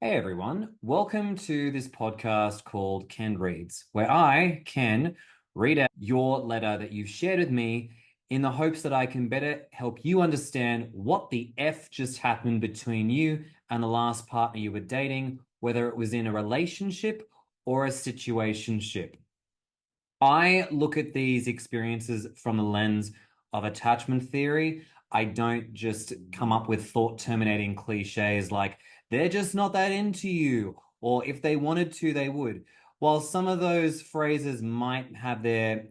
Hey everyone, welcome to this podcast called Ken Reads, where I can read out your letter that you've shared with me in the hopes that I can better help you understand what the F just happened between you and the last partner you were dating, whether it was in a relationship or a situationship. I look at these experiences from the lens of attachment theory. I don't just come up with thought terminating cliches like, they're just not that into you, or if they wanted to, they would. While some of those phrases might have their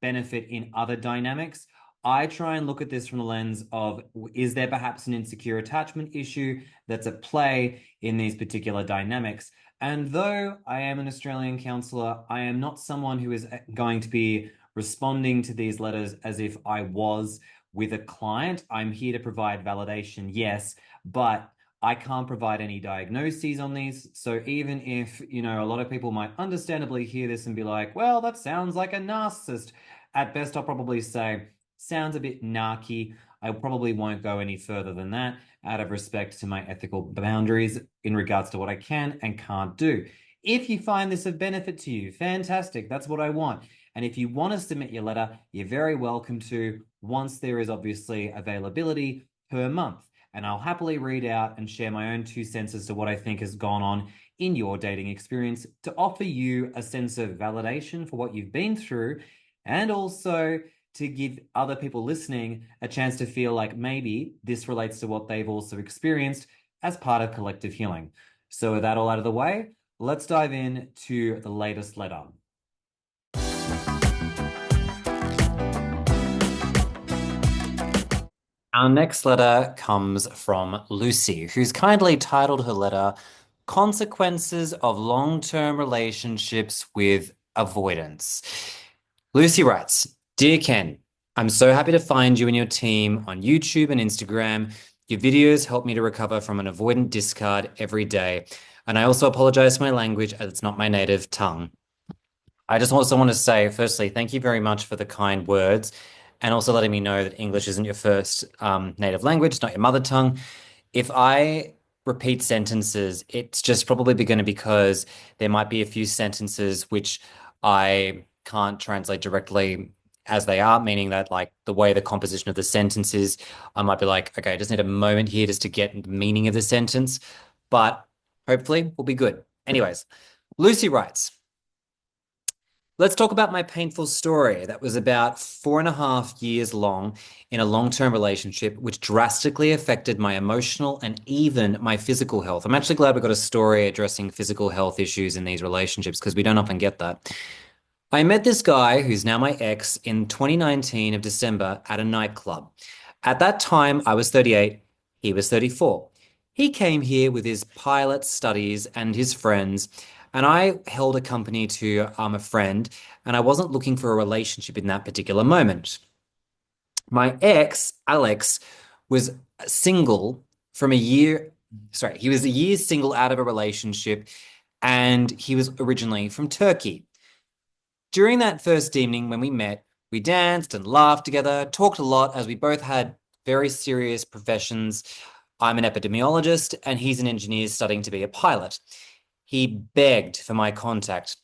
benefit in other dynamics, I try and look at this from the lens of, is there perhaps an insecure attachment issue that's at play in these particular dynamics? And though I am an Australian counsellor, I am not someone who is going to be responding to these letters as if I was with a client. I'm here to provide validation, yes, but I can't provide any diagnoses on these. So even if, a lot of people might understandably hear this and be like, well, that sounds like a narcissist. At best, I'll probably say, sounds a bit narky. I probably won't go any further than that out of respect to my ethical boundaries in regards to what I can and can't do. If you find this of benefit to you, fantastic. That's what I want. And if you want to submit your letter, you're very welcome to, once there is obviously availability per month. And I'll happily read out and share my own 2 cents as to what I think has gone on in your dating experience to offer you a sense of validation for what you've been through, and also to give other people listening a chance to feel like maybe this relates to what they've also experienced as part of collective healing. So with that all out of the way, let's dive in to the latest letter. Our next letter comes from Lucy, who's kindly titled her letter Consequences of Long-Term Relationships with Avoidance. Lucy writes, Dear Ken, I'm so happy to find you and your team on YouTube and Instagram. Your videos help me to recover from an avoidant discard every day. And I also apologize for my language as it's not my native tongue. I just also want to say, firstly, thank you very much for the kind words and also letting me know that English isn't your first native language, it's not your mother tongue. If I repeat sentences, it's just probably going to be because there might be a few sentences which I can't translate directly as they are, meaning that like the way the composition of the sentence is, I might be like, okay, I just need a moment here just to get the meaning of the sentence, but hopefully we'll be good. Anyways, Lucy writes, let's talk about my painful story that was about 4.5 years long in a long-term relationship, which drastically affected my emotional and even my physical health. I'm actually glad we got a story addressing physical health issues in these relationships because we don't often get that. I met this guy, who's now my ex, in 2019 of December at a nightclub. At that time, I was 38, he was 34. He came here with his pilot studies and his friends, and I held a company to a friend, and I wasn't looking for a relationship in that particular moment. My ex, Alex, was single from a year, sorry, he was a year single out of a relationship, and he was originally from Turkey. During that first evening when we met, we danced and laughed together, talked a lot as we both had very serious professions. I'm an epidemiologist and he's an engineer studying to be a pilot. He begged for my contact.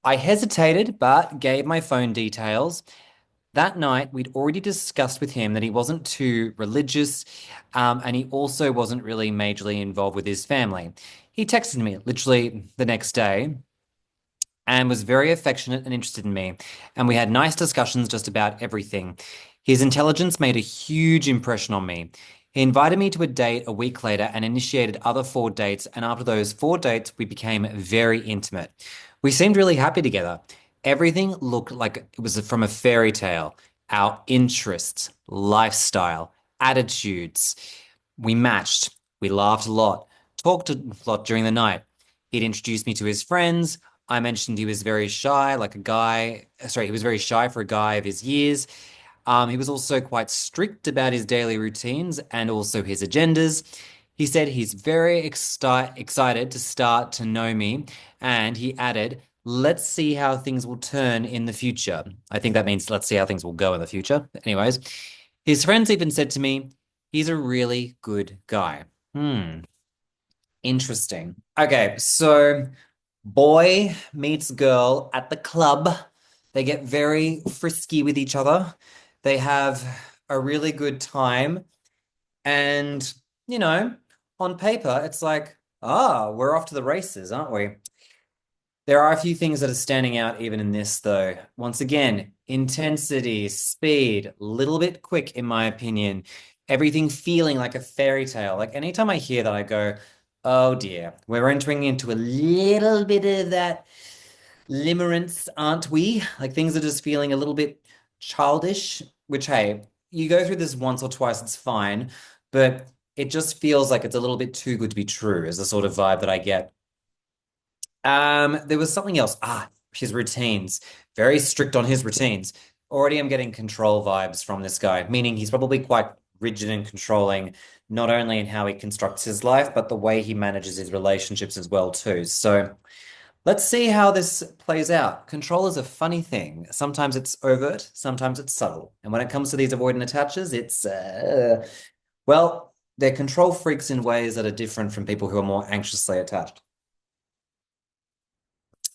I hesitated, but gave my phone details. That night, we'd already discussed with him that he wasn't too religious, and he also wasn't really majorly involved with his family. He texted me literally the next day and was very affectionate and interested in me, and we had nice discussions just about everything. His intelligence made a huge impression on me. He invited me to a date a week later and initiated other 4 dates, and after those 4 dates, we became very intimate. We seemed really happy together. Everything looked like it was from a fairy tale. Our interests, lifestyle, attitudes. We matched. We laughed a lot, talked a lot during the night. He'd introduced me to his friends. I mentioned he was very shy, like a guy. Sorry, he was very shy for a guy of his years. He was also quite strict about his daily routines and also his agendas. He said he's very excited to start to know me, and he added, let's see how things will turn in the future. I think that means let's see how things will go in the future. Anyways, his friends even said to me, he's a really good guy. Interesting. Okay, so boy meets girl at the club. They get very frisky with each other. They have a really good time. And, you know, on paper, it's like, we're off to the races, aren't we? There are a few things that are standing out even in this, though. Once again, intensity, speed, little bit quick, in my opinion. Everything feeling like a fairy tale. Like anytime I hear that, I go, oh dear, we're entering into a little bit of that limerence, aren't we? Like things are just feeling a little bit childish, which, hey, you go through this once or twice, it's fine. But it just feels like it's a little bit too good to be true, is the sort of vibe that I get. There was something else. His routines. Very strict on his routines. Already I'm getting control vibes from this guy, meaning he's probably quite rigid and controlling, not only in how he constructs his life, but the way he manages his relationships as well, too. So let's see how this plays out. Control is a funny thing. Sometimes it's overt, sometimes it's subtle. And when it comes to these avoidant attachers, well, they're control freaks in ways that are different from people who are more anxiously attached.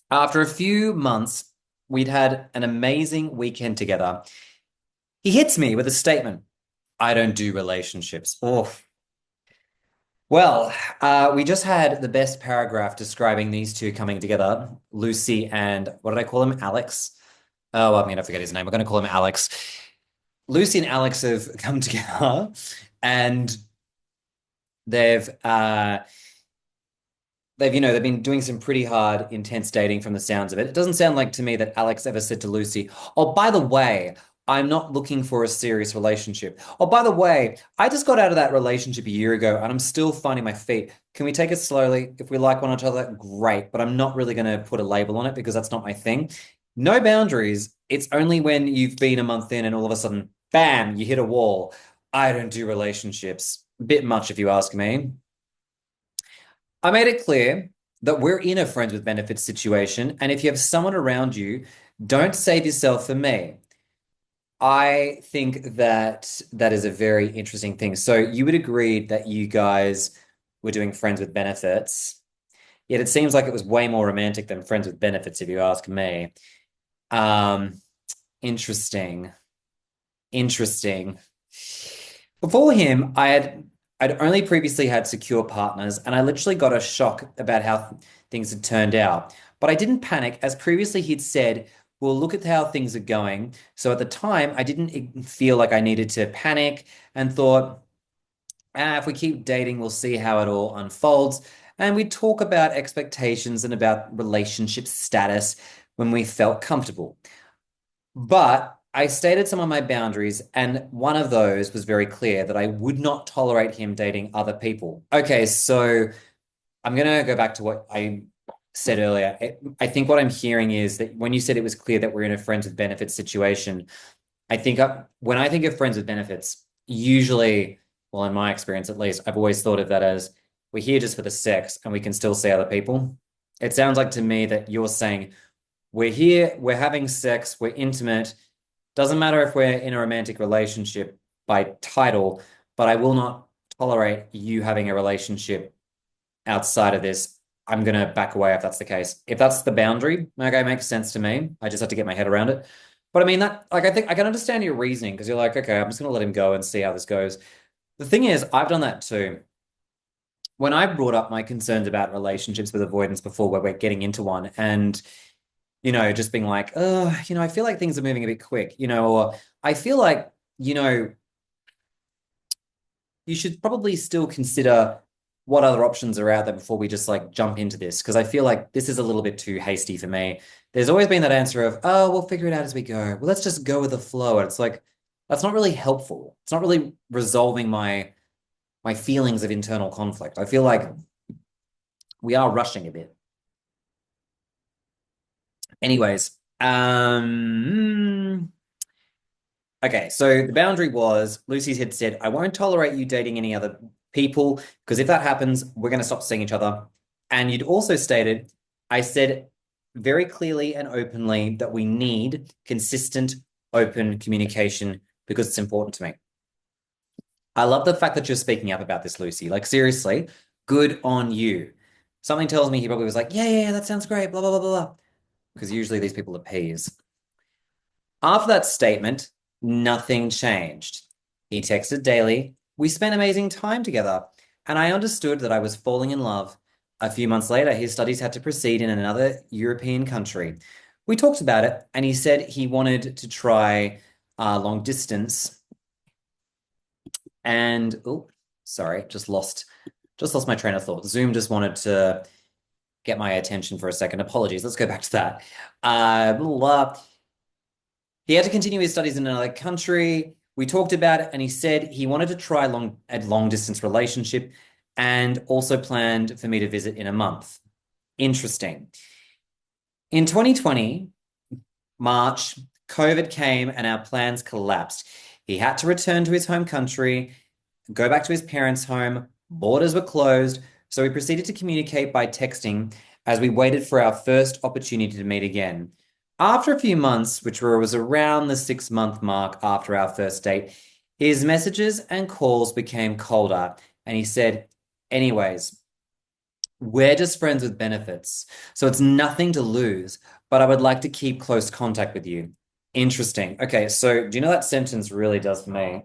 After a few months, we'd had an amazing weekend together. He hits me with a statement. I don't do relationships. Oh, well, we just had the best paragraph describing these two coming together, Lucy and what did I call him? Alex. Oh, I'm going to forget his name. We're going to call him Alex. Lucy and Alex have come together and they've they've been doing some pretty hard, intense dating from the sounds of it. It doesn't sound like to me that Alex ever said to Lucy, oh, by the way, I'm not looking for a serious relationship. Oh, by the way, I just got out of that relationship a year ago and I'm still finding my feet. Can we take it slowly? If we like one another, great. But I'm not really going to put a label on it because that's not my thing. No boundaries. It's only when you've been a month in and all of a sudden, bam, you hit a wall. I don't do relationships. Bit much if you ask me. I made it clear that we're in a friends with benefits situation, and if you have someone around you, don't save yourself for me. I think that that is a very interesting thing. So you would agree that you guys were doing friends with benefits, yet it seems like it was way more romantic than friends with benefits, if you ask me. Um, interesting. Interesting. Before him, I'd only previously had secure partners, and I literally got a shock about how things had turned out. But I didn't panic, as previously he'd said, "Well, look at how things are going." So at the time, I didn't feel like I needed to panic and thought, if we keep dating, we'll see how it all unfolds. And we'd talk about expectations and about relationship status when we felt comfortable. But I stated some of my boundaries, and one of those was very clear that I would not tolerate him dating other people. Okay, so I'm going to go back to what I said earlier. I think what I'm hearing is that when you said it was clear that we're in a friends with benefits situation, when I think of friends with benefits, usually, well, in my experience at least, I've always thought of that as we're here just for the sex and we can still see other people. It sounds like to me that you're saying we're here, we're having sex, we're intimate. Doesn't matter if we're in a romantic relationship by title, but I will not tolerate you having a relationship outside of this. I'm going to back away if that's the case. If that's the boundary, okay, makes sense to me. I just have to get my head around it. But I mean, I think I can understand your reasoning because you're like, okay, I'm just going to let him go and see how this goes. The thing is, I've done that too. When I brought up my concerns about relationships with avoidance before where we're getting into one and just being like, oh, I feel like things are moving a bit quick, or I feel like, you know, you should probably still consider what other options are out there before we just like jump into this. Because I feel like this is a little bit too hasty for me. There's always been that answer of, oh, we'll figure it out as we go. Well, let's just go with the flow. And it's like, that's not really helpful. It's not really resolving my feelings of internal conflict. I feel like we are rushing a bit. Anyways, okay, so the boundary was Lucy's had said, I won't tolerate you dating any other people because if that happens, we're going to stop seeing each other. And you'd also stated, I said very clearly and openly that we need consistent, open communication because it's important to me. I love the fact that you're speaking up about this, Lucy. Like, seriously, Good on you. Something tells me he probably was like, yeah, yeah, yeah, that sounds great, blah, blah, blah, blah, blah. Because usually these people are peas. After that statement, nothing changed. He texted daily. We spent amazing time together, and I understood that I was falling in love. A few months later, his studies had to proceed in another European country. We talked about it, and he said he wanted to try long distance. And oh, sorry, just lost my train of thought. Zoom just wanted to get my attention for a second. Apologies. Let's go back to that. Blah. He had to continue his studies in another country. We talked about it, and he said he wanted to try a long distance relationship and also planned for me to visit in a month. Interesting. In 2020, March, COVID came and our plans collapsed. He had to return to his home country, go back to his parents' home. Borders were closed, so we proceeded to communicate by texting as we waited for our first opportunity to meet again. After a few months, which was around the 6-month mark after our first date, his messages and calls became colder, and he said, anyways, we're just friends with benefits, so it's nothing to lose, but I would like to keep close contact with you. Interesting. Okay, so do you know that sentence really does for me?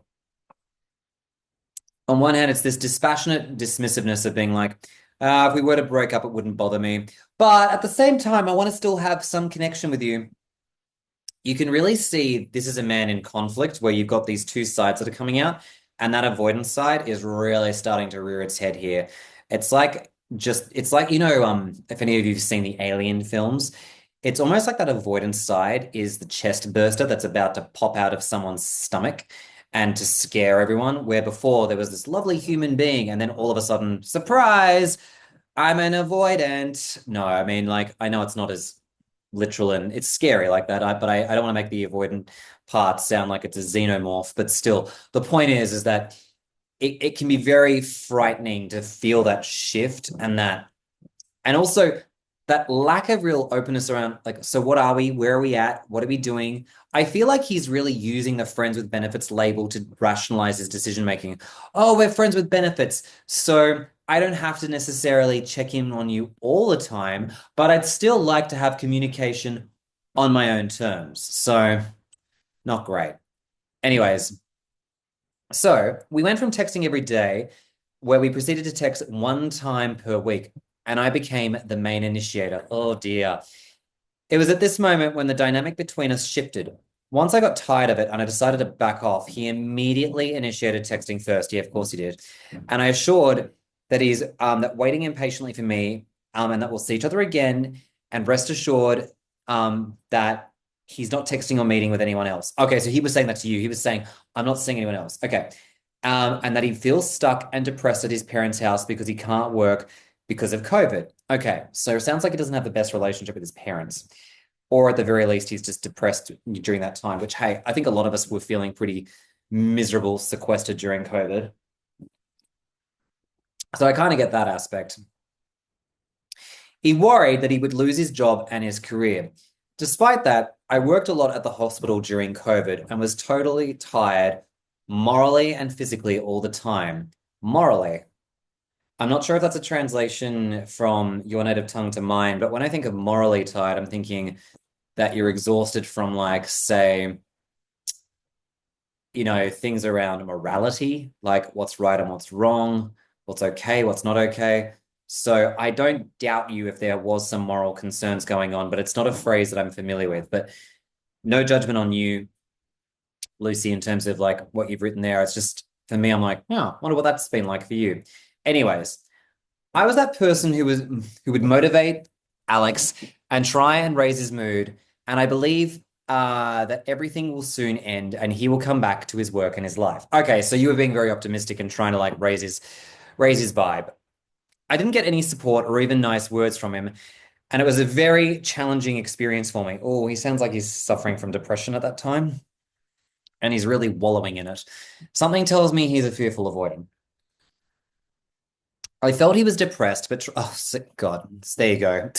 On one hand, it's this dispassionate dismissiveness of being like, if we were to break up, it wouldn't bother me. But at the same time, I want to still have some connection with you. You can really see this is a man in conflict where you've got these two sides that are coming out, and that avoidance side is really starting to rear its head here. It's like, if any of you've seen the Alien films, it's almost like that avoidance side is the chest burster that's about to pop out of someone's stomach and to scare everyone, where before there was this lovely human being, and then all of a sudden, surprise, I'm an avoidant. No, I mean, like, I know it's not as literal and it's scary like that, but I don't want to make the avoidant part sound like it's a xenomorph, but still, the point is that it can be very frightening to feel that shift and also that lack of real openness around like, so what are we? Where are we at? What are we doing? I feel like he's really using the friends with benefits label to rationalize his decision making. Oh, we're friends with benefits. So I don't have to necessarily check in on you all the time, but I'd still like to have communication on my own terms. So not great. Anyways, so we went from texting every day, where we proceeded to text one time per week, and I became the main initiator. Oh dear. It was at this moment when the dynamic between us shifted. Once I got tired of it and I decided to back off, he immediately initiated texting first. Yeah, of course he did. And I assured that he's that waiting impatiently for me, and that we'll see each other again. And rest assured, that he's not texting or meeting with anyone else. Okay, so he was saying that to you. He was saying, I'm not seeing anyone else. Okay. And that he feels stuck and depressed at his parents' house because he can't work because of COVID. Okay, so it sounds like he doesn't have the best relationship with his parents, or at the very least, he's just depressed during that time, which, hey, I think a lot of us were feeling pretty miserable, sequestered during COVID. So I kind of get that aspect. He worried that he would lose his job and his career. Despite that, I worked a lot at the hospital during COVID and was totally tired, morally and physically all the time. Morally. I'm not sure if that's a translation from your native tongue to mine, but when I think of morally tired, I'm thinking that you're exhausted from, like, say, things around morality, like what's right and what's wrong, what's okay, what's not okay. So I don't doubt you if there was some moral concerns going on, but it's not a phrase that I'm familiar with. But no judgment on you, Lucy, in terms of like what you've written there. It's just for me, I'm like, oh, wonder what that's been like for you. Anyways, I was that person who would motivate Alex and try and raise his mood, and I believe that everything will soon end and he will come back to his work and his life. Okay, so you were being very optimistic and trying to like raise his vibe. I didn't get any support or even nice words from him, and it was a very challenging experience for me. Oh, he sounds like he's suffering from depression at that time, and he's really wallowing in it. Something tells me he's a fearful avoidant. I felt he was depressed, but oh God, there you go.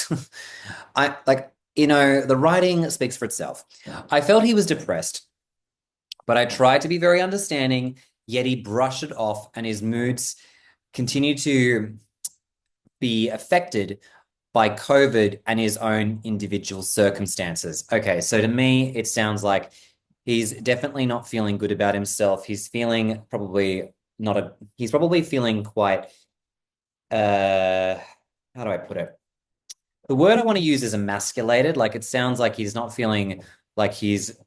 I like, the writing speaks for itself. I felt he was depressed, but I tried to be very understanding, yet he brushed it off and his moods continued to be affected by COVID and his own individual circumstances. Okay, so to me, it sounds like he's definitely not feeling good about himself. He's feeling probably not a, he's probably feeling quite, uh, how do I put it? The word I want to use is emasculated. Like it sounds like he's not feeling like he's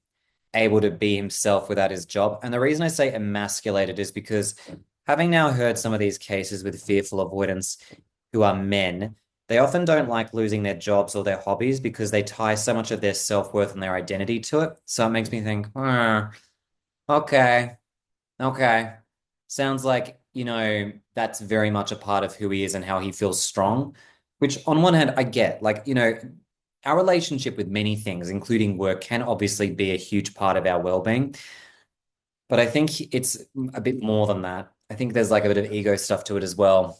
able to be himself without his job. And the reason I say emasculated is because having now heard some of these cases with fearful avoidance who are men, they often don't like losing their jobs or their hobbies because they tie so much of their self-worth and their identity to it. So it makes me think, okay, okay. Sounds like, that's very much a part of who he is and how he feels strong, which on one hand, I get. Like, our relationship with many things, including work, can obviously be a huge part of our well-being. But I think it's a bit more than that. I think there's like a bit of ego stuff to it as well.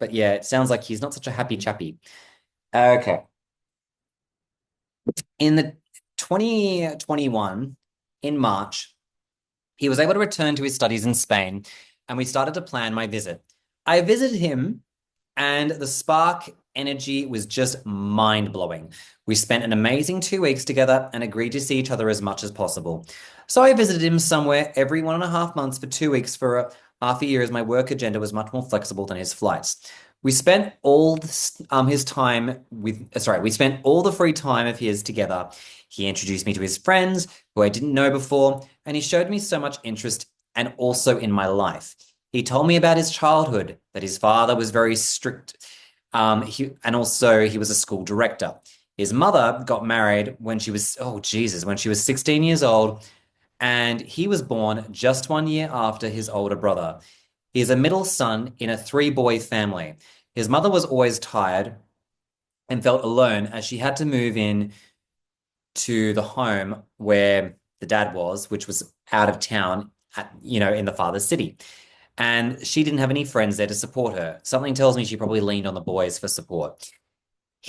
But yeah, it sounds like he's not such a happy chappy. Okay. In the 2021, in March, he was able to return to his studies in Spain, and we started to plan my visit. I visited him, and the spark energy was just mind blowing. We spent an amazing 2 weeks together and agreed to see each other as much as possible. So I visited him somewhere every 1.5 months for 2 weeks for half a year, as my work agenda was much more flexible than his flights. We spent all his time with, sorry, we spent all the free time of his together. He introduced me to his friends who I didn't know before, and he showed me so much interest and also in my life. He told me about his childhood, that his father was very strict, and also he was a school director. His mother got married when she was, oh Jesus, when she was 16 years old, and he was born just 1 year after his older brother. He is a middle son in a three-boy family. His mother was always tired and felt alone as she had to move in to the home where the dad was, which was out of town, in the father's city. And she didn't have any friends there to support her. Something tells me she probably leaned on the boys for support.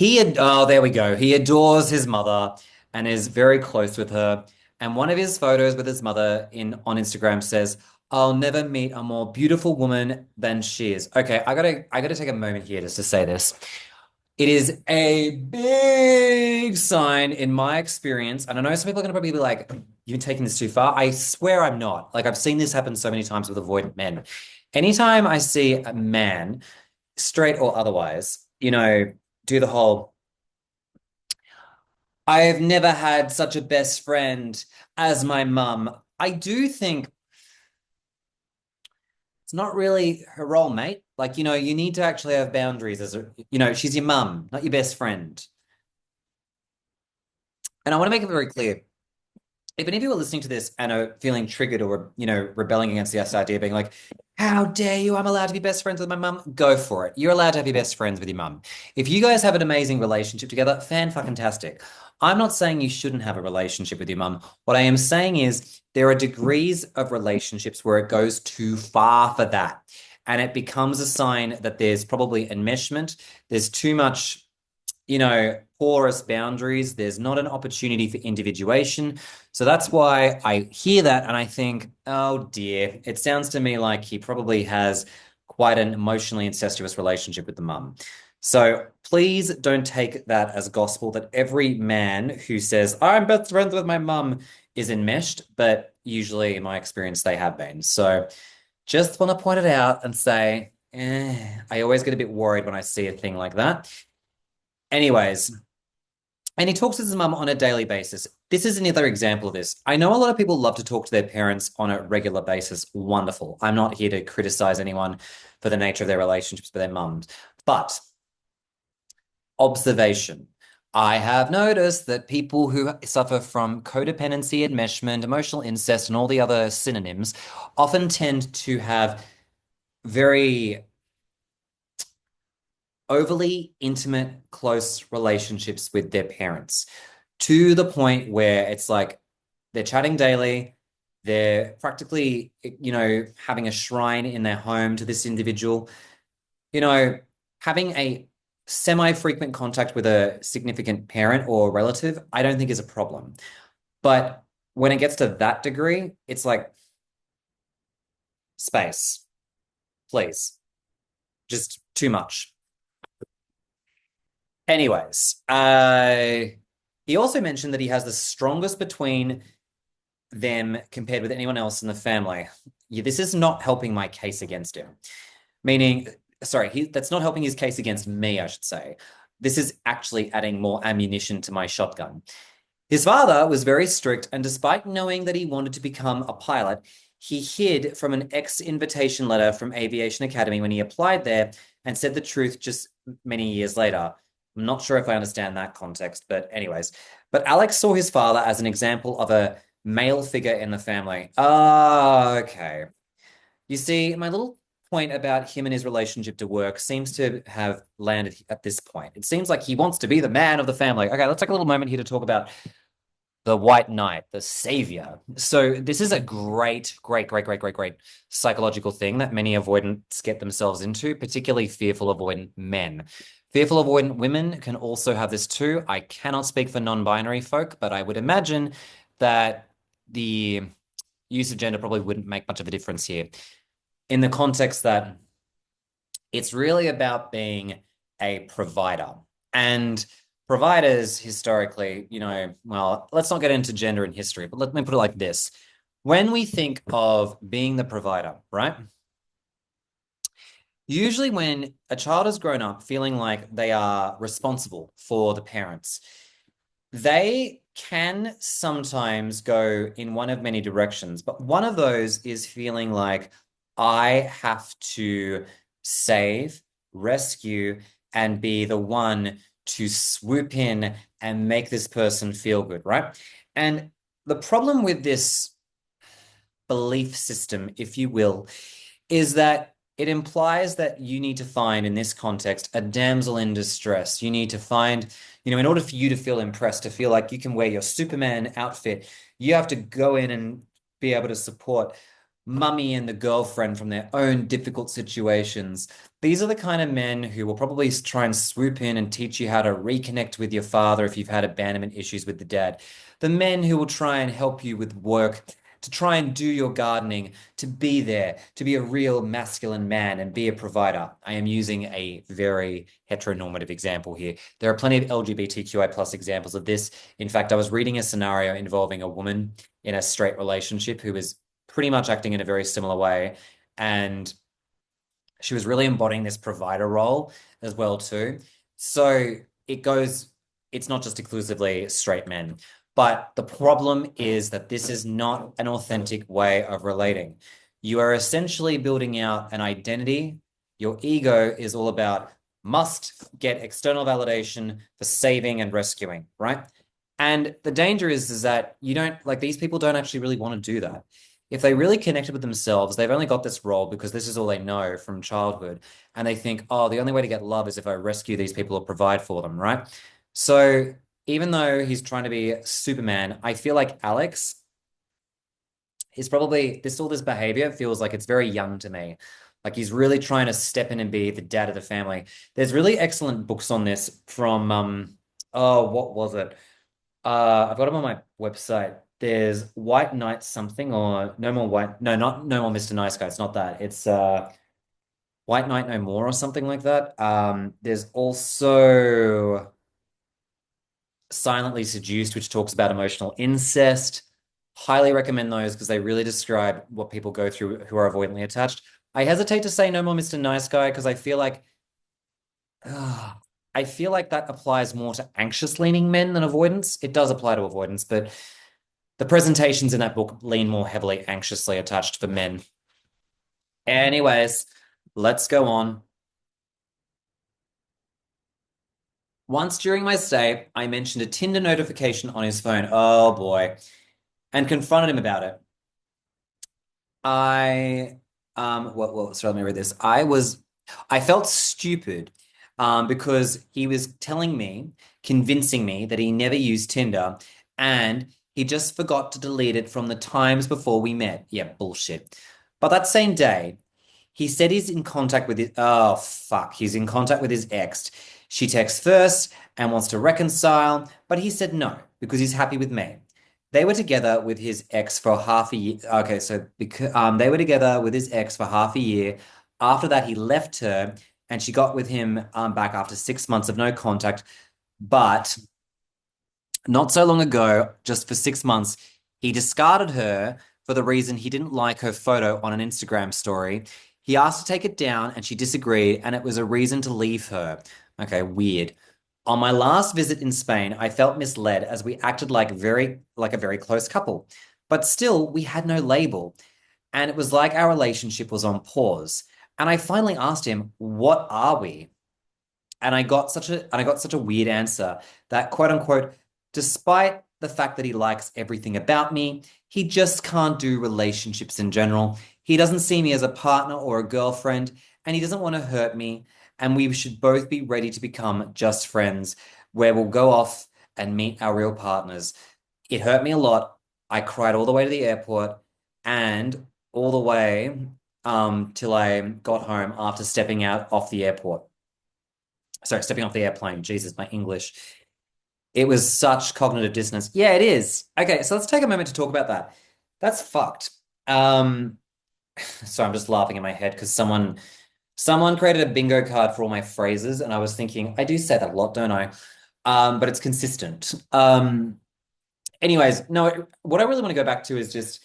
Oh, there we go. He adores his mother and is very close with her. And one of his photos with his mother on Instagram says, "I'll never meet a more beautiful woman than she is." Okay, I gotta take a moment here just to say this. It is a big sign in my experience. And I know some people are going to probably be like, "You're taking this too far." I swear I'm not. Like, I've seen this happen so many times with avoidant men. Anytime I see a man, straight or otherwise, do the whole, "I have never had such a best friend as my mum." I do think it's not really her role, mate. Like, you need to actually have boundaries she's your mum, not your best friend. And I want to make it very clear. If any of you are listening to this and are feeling triggered or, rebelling against this idea, being like, "How dare you? I'm allowed to be best friends with my mum." Go for it. You're allowed to have your best friends with your mum. If you guys have an amazing relationship together, fan-fucking-tastic. I'm not saying you shouldn't have a relationship with your mum. What I am saying is there are degrees of relationships where it goes too far for that. And it becomes a sign that there's probably enmeshment. There's too much porous boundaries. There's not an opportunity for individuation. So that's why I hear that and I think, oh dear, it sounds to me like he probably has quite an emotionally incestuous relationship with the mum. So please don't take that as gospel that every man who says, "I'm best friends with my mum," is enmeshed, but usually in my experience, they have been. So just want to point it out and say, I always get a bit worried when I see a thing like that. Anyways, and he talks to his mum on a daily basis. This is another example of this. I know a lot of people love to talk to their parents on a regular basis. Wonderful. I'm not here to criticize anyone for the nature of their relationships with their mums. But observation. I have noticed that people who suffer from codependency, enmeshment, emotional incest, and all the other synonyms often tend to have very overly intimate, close relationships with their parents to the point where it's like they're chatting daily. They're practically, having a shrine in their home to this individual. You know, having a semi-frequent contact with a significant parent or relative, I don't think is a problem. But when it gets to that degree, it's like, space, please. Just too much. Anyways, he also mentioned that he has the strongest between them compared with anyone else in the family. Yeah, this is not helping my case against him. Meaning, sorry, that's not helping his case against me, I should say. This is actually adding more ammunition to my shotgun. His father was very strict, and despite knowing that he wanted to become a pilot, he hid from an ex-invitation letter from Aviation Academy when he applied there and said the truth just many years later. I'm not sure if I understand that context, but anyways. But Alex saw his father as an example of a male figure in the family. Ah, okay. You see, my little point about him and his relationship to work seems to have landed at this point. It seems like he wants to be the man of the family. Okay, let's take a little moment here to talk about the White Knight, the savior. So this is a great psychological thing that many avoidants get themselves into, particularly fearful avoidant men. Fearful avoidant women can also have this too. I cannot speak for non-binary folk, but I would imagine that the use of gender probably wouldn't make much of a difference here in the context that it's really about being a provider. And providers historically, well, let's not get into gender and history, but let me put it like this. When we think of being the provider, right? Usually when a child has grown up feeling like they are responsible for the parents, they can sometimes go in one of many directions, but one of those is feeling like I have to save, rescue, and be the one to swoop in and make this person feel good, right? And the problem with this belief system, if you will, is that it implies that you need to find, in this context, a damsel in distress. You need to find, in order for you to feel impressed, to feel like you can wear your Superman outfit, you have to go in and be able to support mummy and the girlfriend from their own difficult situations. These are the kind of men who will probably try and swoop in and teach you how to reconnect with your father if you've had abandonment issues with the dad. The men who will try and help you with work, to try and do your gardening, to be there, to be a real masculine man and be a provider. I am using a very heteronormative example here. There are plenty of LGBTQI plus examples of this. In fact, I was reading a scenario involving a woman in a straight relationship who was pretty much acting in a very similar way. And she was really embodying this provider role as well too. So it's not just exclusively straight men. But the problem is that this is not an authentic way of relating. You are essentially building out an identity. Your ego is all about must get external validation for saving and rescuing, right? And the danger is that you don't, like, these people don't actually really want to do that. If they really connected with themselves, they've only got this role because this is all they know from childhood. And they think, oh, the only way to get love is if I rescue these people or provide for them, right? So even though he's trying to be Superman, I feel like Alex is probably all this behavior feels like it's very young to me. Like he's really trying to step in and be the dad of the family. There's really excellent books on this from what was it? I've got them on my website. There's White Knight something or No More White, no, not No More Mr. Nice Guy. It's not that. It's White Knight No More or something like that. There's also Silently Seduced, which talks about emotional incest. Highly recommend those because they really describe what people go through who are avoidantly attached. I hesitate to say No More Mr. Nice Guy because I feel like that applies more to anxious leaning men than avoidance. It does apply to avoidance, but the presentations in that book lean more heavily anxiously attached for men. Anyways, let's go on. Once during my stay, I mentioned a Tinder notification on his phone. Oh boy. And confronted him about it. I sorry, let me read this. I felt stupid because he was convincing me that he never used Tinder and he just forgot to delete it from the times before we met. Yeah, bullshit. But that same day, he said he's in contact with oh fuck, he's in contact with his ex. She texts first and wants to reconcile, but he said no because he's happy with me. They were together with his ex for half a year. Okay, so because they were together with his ex for half a year. After that, he left her and she got with him back after 6 months of no contact. But not so long ago, just for 6 months, he discarded her for the reason he didn't like her photo on an Instagram story. He asked to take it down and she disagreed, and it was a reason to leave her. Okay, weird. On my last visit in Spain, I felt misled as we acted like a very close couple. But still, we had no label, and it was like our relationship was on pause. And I finally asked him, "What are we?" And I got such a weird answer that, quote unquote, despite the fact that he likes everything about me, he just can't do relationships in general. He doesn't see me as a partner or a girlfriend, and he doesn't want to hurt me. And we should both be ready to become just friends, where we'll go off and meet our real partners. It hurt me a lot. I cried all the way to the airport and all the way till I got home after stepping out off the airport. Sorry, stepping off the airplane. Jesus, my English. It was such cognitive dissonance. Yeah, it is. Okay, so let's take a moment to talk about that. That's fucked. Um, so I'm just laughing in my head because someone created a bingo card for all my phrases, and I was thinking, I do say that a lot, don't I? But it's consistent. Anyways, no, what I really want to go back to is just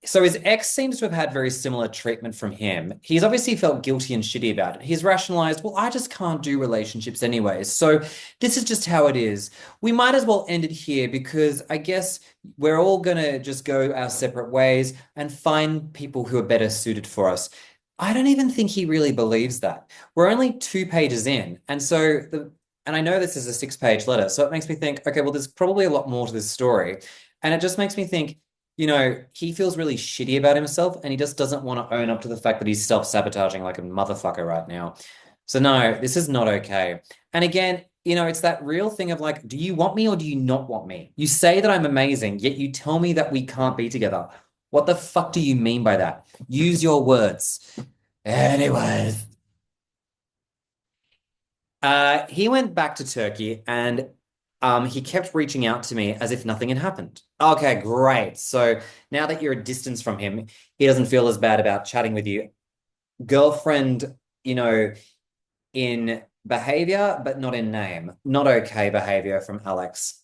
so his ex seems to have had very similar treatment from him. He's obviously felt guilty and shitty about it. He's rationalized, well, I just can't do relationships anyways. So this is just how it is. We might as well end it here because I guess we're all gonna just go our separate ways and find people who are better suited for us. I don't even think he really believes that. We're only 2 pages in. And I know this is a 6 page letter, so it makes me think, okay, well, there's probably a lot more to this story. And it just makes me think, he feels really shitty about himself and he just doesn't want to own up to the fact that he's self-sabotaging like a motherfucker right now. So no, this is not okay. And again, it's that real thing of like, do you want me or do you not want me? You say that I'm amazing, yet you tell me that we can't be together. What the fuck do you mean by that? Use your words. Anyways, he went back to Turkey and he kept reaching out to me as if nothing had happened. Okay, great. So now that you're a distance from him, he doesn't feel as bad about chatting with you. Girlfriend, in behavior, but not in name. Not okay behavior from Alex.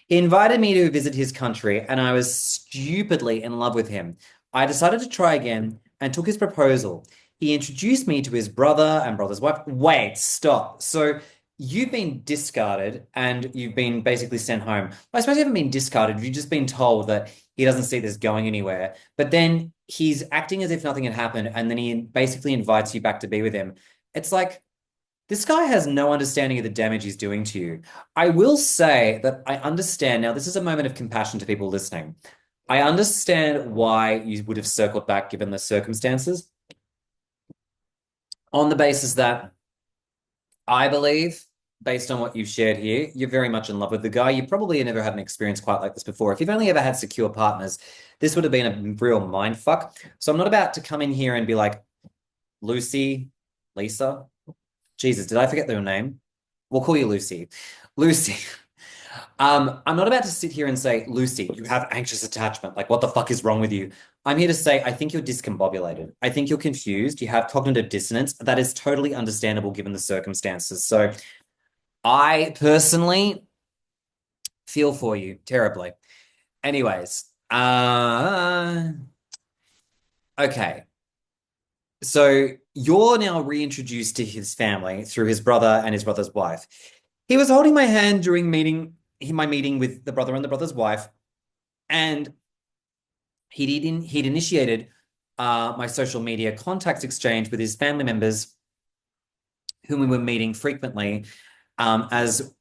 He invited me to visit his country, and I was stupidly in love with him. I decided to try again and took his proposal. He introduced me to his brother and brother's wife. Wait, stop. So you've been discarded and you've been basically sent home. I suppose you haven't been discarded. You've just been told that he doesn't see this going anywhere. But then he's acting as if nothing had happened, and then he basically invites you back to be with him. It's like, this guy has no understanding of the damage he's doing to you. I will say that I understand now, this is a moment of compassion to people listening. I understand why you would have circled back given the circumstances on the basis that I believe, based on what you've shared here, you're very much in love with the guy. You probably never had an experience quite like this before. If you've only ever had secure partners, this would have been a real mind fuck. So I'm not about to come in here and be like, Lucy, Lisa, Jesus, did I forget their name? We'll call you Lucy. Lucy. I'm not about to sit here and say, Lucy, you have anxious attachment. Like, what the fuck is wrong with you? I'm here to say, I think you're discombobulated. I think you're confused. You have cognitive dissonance. That is totally understandable given the circumstances. So I personally feel for you terribly. Anyways, okay. So you're now reintroduced to his family through his brother and his brother's wife. He was holding my hand during my meeting with the brother and the brother's wife, and he'd initiated my social media contacts exchange with his family members, whom we were meeting frequently, as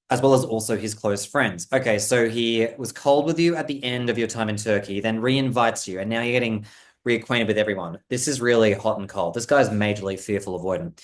well as also his close friends. Okay, so he was cold with you at the end of your time in Turkey, then re-invites you, and now you're getting reacquainted with everyone. This is really hot and cold. This guy's majorly fearful avoidant.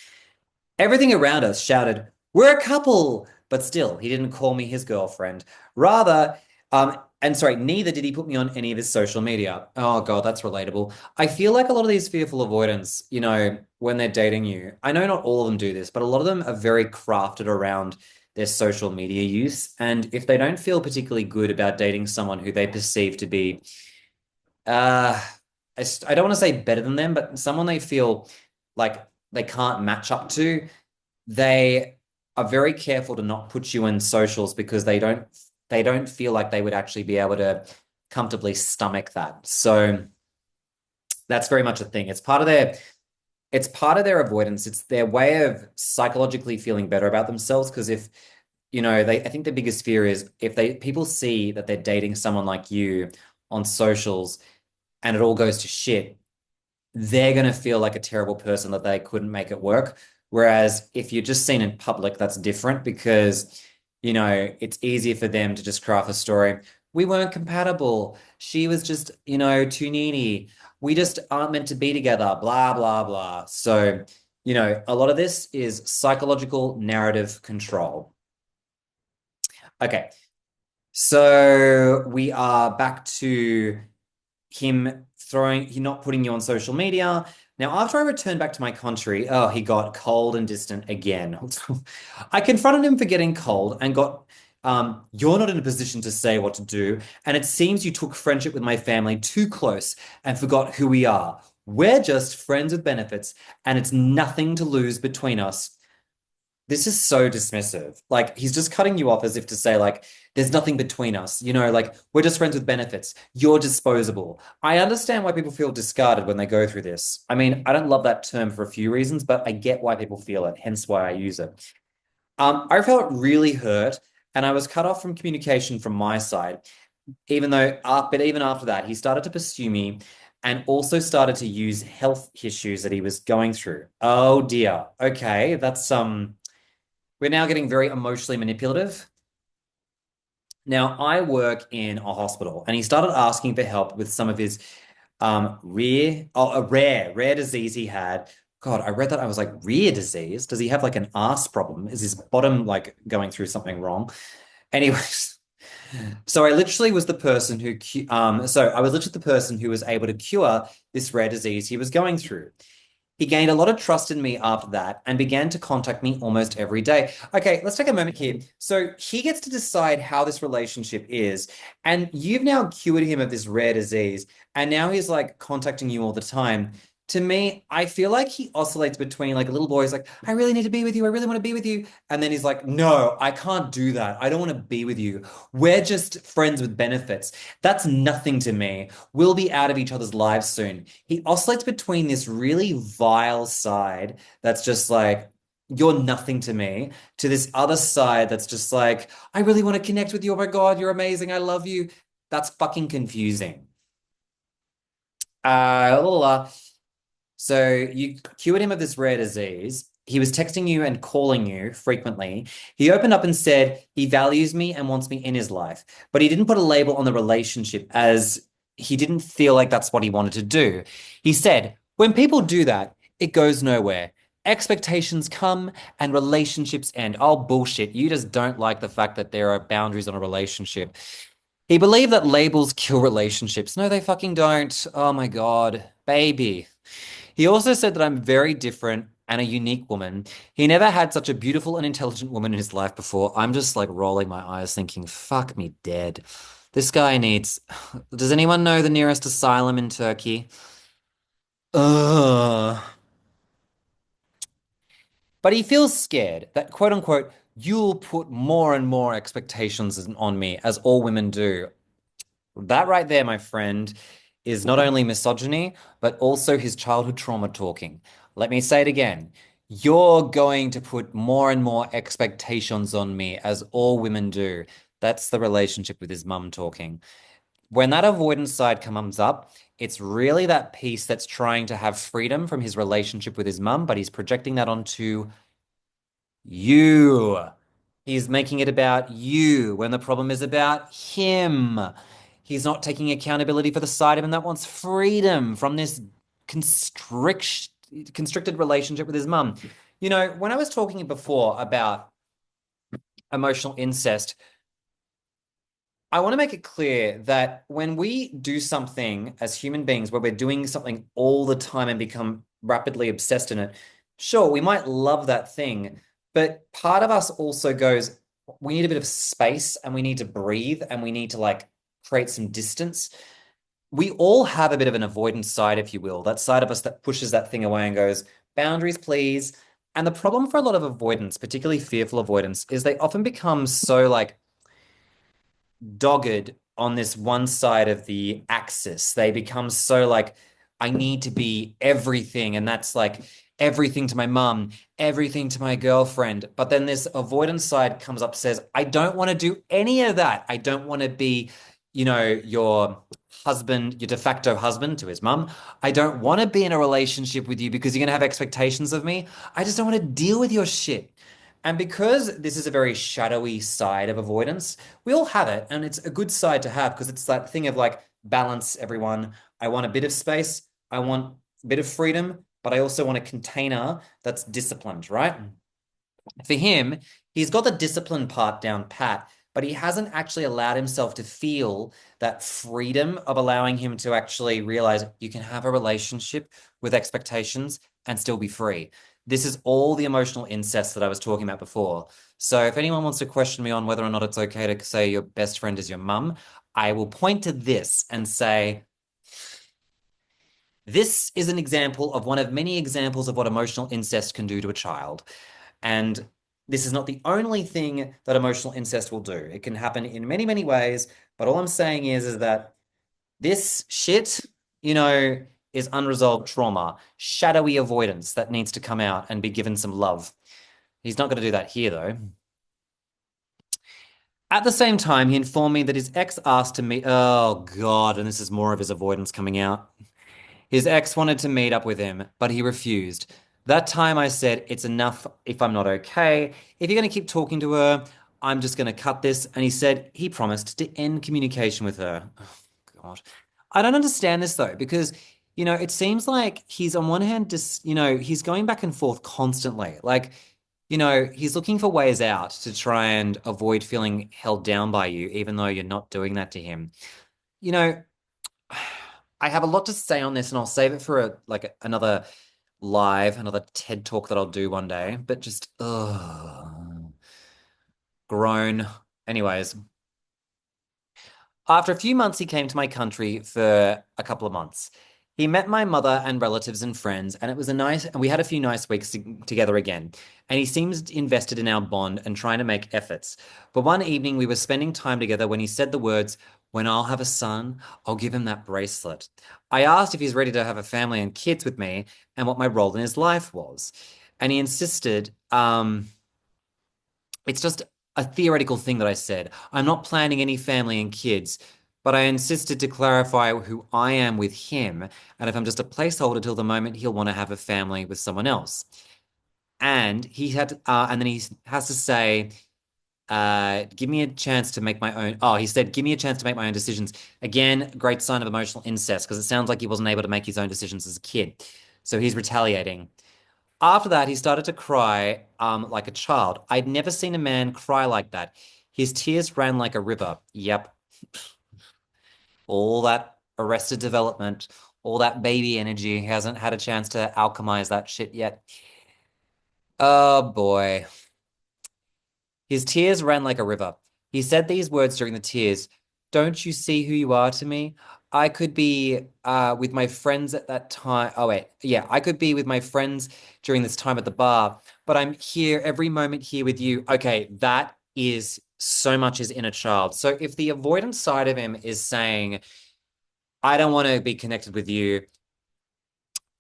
Everything around us shouted, "We're a couple!" But still, he didn't call me his girlfriend. Rather, and sorry, neither did he put me on any of his social media. Oh God, that's relatable. I feel like a lot of these fearful avoidants, when they're dating you, I know not all of them do this, but a lot of them are very crafted around their social media use. And if they don't feel particularly good about dating someone who they perceive to be, I don't want to say better than them, but someone they feel like they can't match up to, they are very careful to not put you in socials because they don't feel like they would actually be able to comfortably stomach that. So that's very much a thing. It's part of their avoidance. It's their way of psychologically feeling better about themselves. Because if, I think the biggest fear is if people see that they're dating someone like you on socials and it all goes to shit, they're going to feel like a terrible person that they couldn't make it work. Whereas if you're just seen in public, that's different because, it's easier for them to just craft a story. We weren't compatible. She was just, too needy. We just aren't meant to be together, blah, blah, blah. So, a lot of this is psychological narrative control. Okay. So we are back to he not putting you on social media. Now, after I returned back to my country, oh, he got cold and distant again. I confronted him for getting cold and you're not in a position to say what to do. And it seems you took friendship with my family too close and forgot who we are. We're just friends with benefits, and it's nothing to lose between us. This is so dismissive. Like, he's just cutting you off as if to say, like, there's nothing between us. Like, we're just friends with benefits. You're disposable. I understand why people feel discarded when they go through this. I mean, I don't love that term for a few reasons, but I get why people feel it, hence why I use it. I felt really hurt, and I was cut off from communication from my side. But even after that, he started to pursue me and also started to use health issues that he was going through. Oh dear. Okay, we're now getting very emotionally manipulative. Now, I work in a hospital, and he started asking for help with some of his a rare disease he had. God, I read that. I was like, rare disease? Does he have like an ass problem? Is his bottom like going through something wrong? Anyways, so I literally was the person who was able to cure this rare disease he was going through. He gained a lot of trust in me after that and began to contact me almost every day. Okay, let's take a moment here. So he gets to decide how this relationship is, and you've now cured him of this rare disease, and now he's like contacting you all the time. To me, I feel like he oscillates between like a little boy who's like, I really need to be with you. I really want to be with you. And then he's like, no, I can't do that. I don't want to be with you. We're just friends with benefits. That's nothing to me. We'll be out of each other's lives soon. He oscillates between this really vile side that's just like, you're nothing to me, to this other side that's just like, I really want to connect with you. Oh my God, you're amazing. I love you. That's fucking confusing. La, la, la. So you cured him of this rare disease. He was texting you and calling you frequently. He opened up and said he values me and wants me in his life, but he didn't put a label on the relationship as he didn't feel like that's what he wanted to do. He said, when people do that, it goes nowhere. Expectations come and relationships end. Oh, bullshit. You just don't like the fact that there are boundaries on a relationship. He believed that labels kill relationships. No, they fucking don't. Oh my God, baby. He also said that I'm very different and a unique woman. He never had such a beautiful and intelligent woman in his life before. I'm just like rolling my eyes thinking, fuck me dead. This guy needs. Does anyone know the nearest asylum in Turkey? Ugh. But he feels scared that, quote unquote, you'll put more and more expectations on me, as all women do. That right there, my friend, is not only misogyny, but also his childhood trauma talking. Let me say it again. You're going to put more and more expectations on me, as all women do. That's the relationship with his mum talking. When that avoidance side comes up, it's really that piece that's trying to have freedom from his relationship with his mum, but he's projecting that onto you. He's making it about you when the problem is about him. He's not taking accountability for the side of him that wants freedom from this constricted relationship with his mum. When I was talking before about emotional incest, I want to make it clear that when we do something as human beings where we're doing something all the time and become rapidly obsessed in it, sure, we might love that thing, but part of us also goes, we need a bit of space and we need to breathe and we need to like create some distance. We all have a bit of an avoidance side, if you will, that side of us that pushes that thing away and goes, Boundaries, please. And the problem for a lot of avoidance, particularly fearful avoidance, is they often become so like dogged on this one side of the axis. They become so like, I need to be everything. And that's like everything to my mum, everything to my girlfriend. But then this avoidance side comes up, says, I don't want to do any of that. I don't want to be, your husband, your de facto husband to his mum. I don't want to be in a relationship with you because you're going to have expectations of me. I just don't want to deal with your shit. And because this is a very shadowy side of avoidance, we all have it, and it's a good side to have because it's that thing of like balance, everyone. I want a bit of space, I want a bit of freedom, but I also want a container that's disciplined, right? For him, he's got the discipline part down pat, but he hasn't actually allowed himself to feel that freedom of allowing him to actually realize you can have a relationship with expectations and still be free. This is all the emotional incest that I was talking about before. So if anyone wants to question me on whether or not it's okay to say your best friend is your mum, I will point to this and say, this is an example of one of many examples of what emotional incest can do to a child. And this is not the only thing that emotional incest will do. It can happen in many, many ways. But all I'm saying is that this shit, you know, is unresolved trauma, shadowy avoidance that needs to come out and be given some love. He's not going to do that here, though. At the same time, he informed me that his ex asked to meet. Oh, God. And this is more of his avoidance coming out. His ex wanted to meet up with him, but he refused. That time I said, it's enough if I'm not okay. If you're going to keep talking to her, I'm just going to cut this. And he said he promised to end communication with her. Oh, God. I don't understand this though, because, it seems like he's on one hand, just, he's going back and forth constantly. Like, he's looking for ways out to try and avoid feeling held down by you, even though you're not doing that to him. You know, I have a lot to say on this, and I'll save it for another another TED talk that I'll do one day. But just grown. Anyways, after a few months, he came to my country for a couple of months. He met my mother and relatives and friends, and we had a few nice weeks together again. And he seems invested in our bond and trying to make efforts. But one evening, we were spending time together when he said the words, when I'll have a son, I'll give him that bracelet. I asked if he's ready to have a family and kids with me and what my role in his life was. And he insisted, it's just a theoretical thing that I said. I'm not planning any family and kids, but I insisted to clarify who I am with him, and if I'm just a placeholder till the moment he'll want to have a family with someone else. And then he has to say, give me a chance to make my own. Oh, he said, give me a chance to make my own decisions. Again, great sign of emotional incest because it sounds like he wasn't able to make his own decisions as a kid. So he's retaliating. After that, he started to cry like a child. I'd never seen a man cry like that. His tears ran like a river. Yep. All that arrested development, all that baby energy. He hasn't had a chance to alchemize that shit yet. Oh boy. His tears ran like a river. He said these words during the tears. Don't you see who you are to me? I could be with my friends at that time. Oh, wait. Yeah, I could be with my friends during this time at the bar, but I'm here every moment here with you. Okay, that is so much his inner child. So if the avoidance side of him is saying, I don't want to be connected with you,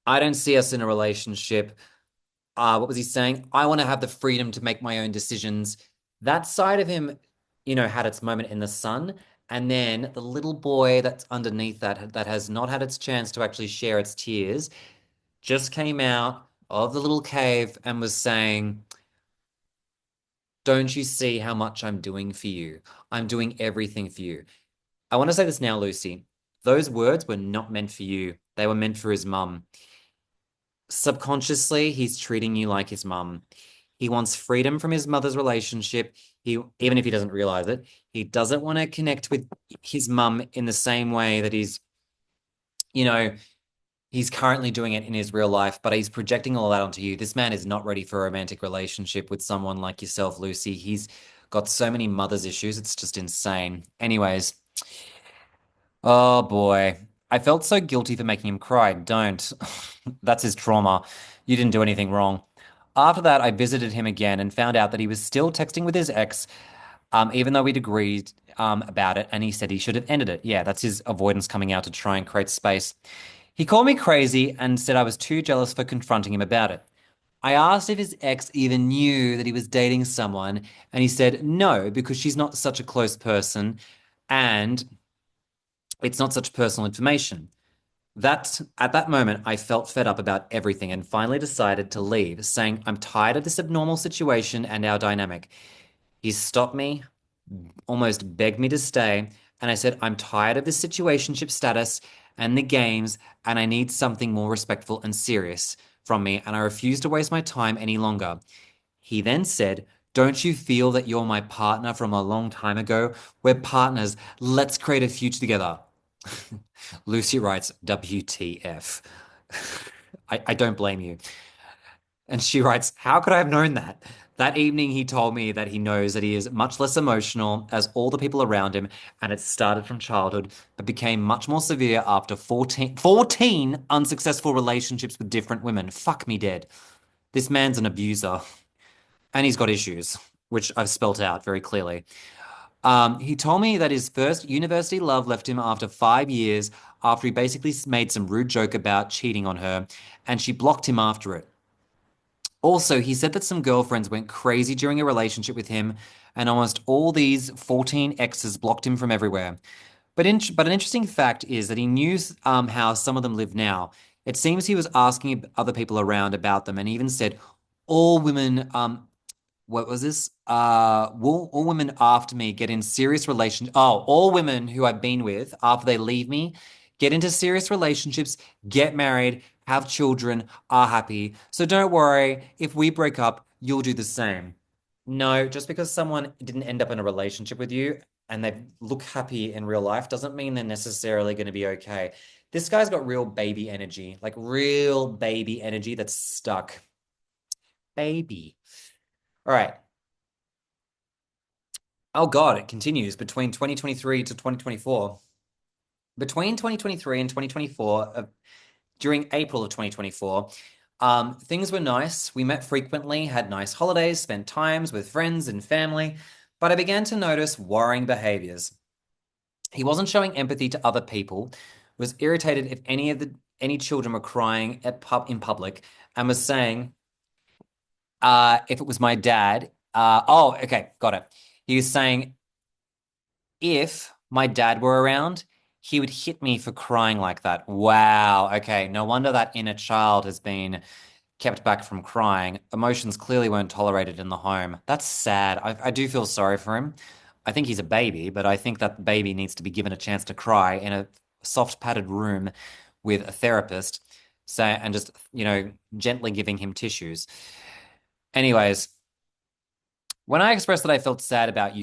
I don't see us in a relationship, what was he saying? I want to have the freedom to make my own decisions. That side of him, had its moment in the sun. And then the little boy that's underneath that has not had its chance to actually share its tears, just came out of the little cave and was saying, don't you see how much I'm doing for you? I'm doing everything for you. I want to say this now, Lucy. Those words were not meant for you. They were meant for his mum. Subconsciously, he's treating you like his mum. He wants freedom from his mother's relationship. Even if he doesn't realize it, he doesn't want to connect with his mum in the same way that you know, he's currently doing it in his real life, but he's projecting all that onto you. This man is not ready for a romantic relationship with someone like yourself, Lucy. He's got so many mother's issues. It's just insane. Anyways, oh boy. I felt so guilty for making him cry. Don't. That's his trauma. You didn't do anything wrong. After that, I visited him again and found out that he was still texting with his ex, even though we'd agreed about it, and he said he should have ended it. Yeah, that's his avoidance coming out to try and create space. He called me crazy and said I was too jealous for confronting him about it. I asked if his ex even knew that he was dating someone, and he said no, because she's not such a close person and it's not such personal information. At that moment, I felt fed up about everything and finally decided to leave, saying, I'm tired of this abnormal situation and our dynamic. He stopped me, almost begged me to stay, and I said, I'm tired of this situationship status and the games, and I need something more respectful and serious from me, and I refuse to waste my time any longer. He then said, Don't you feel that you're my partner from a long time ago? We're partners. Let's create a future together. Lucy writes, WTF. I don't blame you. And she writes, How could I have known that? That evening, he told me that he knows that he is much less emotional as all the people around him, and it started from childhood, but became much more severe after 14 unsuccessful relationships with different women. Fuck me dead. This man's an abuser, and he's got issues, which I've spelt out very clearly. He told me that his first university love left him after 5 years after he basically made some rude joke about cheating on her, and she blocked him after it. Also, he said that some girlfriends went crazy during a relationship with him, and almost all these 14 exes blocked him from everywhere. But an interesting fact is that he knew how some of them live now. It seems he was asking other people around about them, and he even said all women what was this? All women after me get in serious relations. Oh, all women who I've been with after they leave me get into serious relationships, get married, have children, are happy. So don't worry. If we break up, you'll do the same. No, just because someone didn't end up in a relationship with you and they look happy in real life doesn't mean they're necessarily going to be okay. This guy's got real baby energy, like real baby energy that's stuck. Baby. All right. Oh God, it continues between 2023 to 2024. Between 2023 and 2024, during April of 2024, things were nice. We met frequently, had nice holidays, spent times with friends and family, but I began to notice worrying behaviors. He wasn't showing empathy to other people, was irritated if any children were crying in public, and was saying, if it was my dad, oh, okay, got it. He was saying if my dad were around, he would hit me for crying like that. Wow. Okay. No wonder that inner child has been kept back from crying. Emotions clearly weren't tolerated in the home. That's sad. I do feel sorry for him. I think he's a baby, but I think that baby needs to be given a chance to cry in a soft padded room with a therapist. So, and just, gently giving him tissues. Anyways, when I expressed that I felt sad about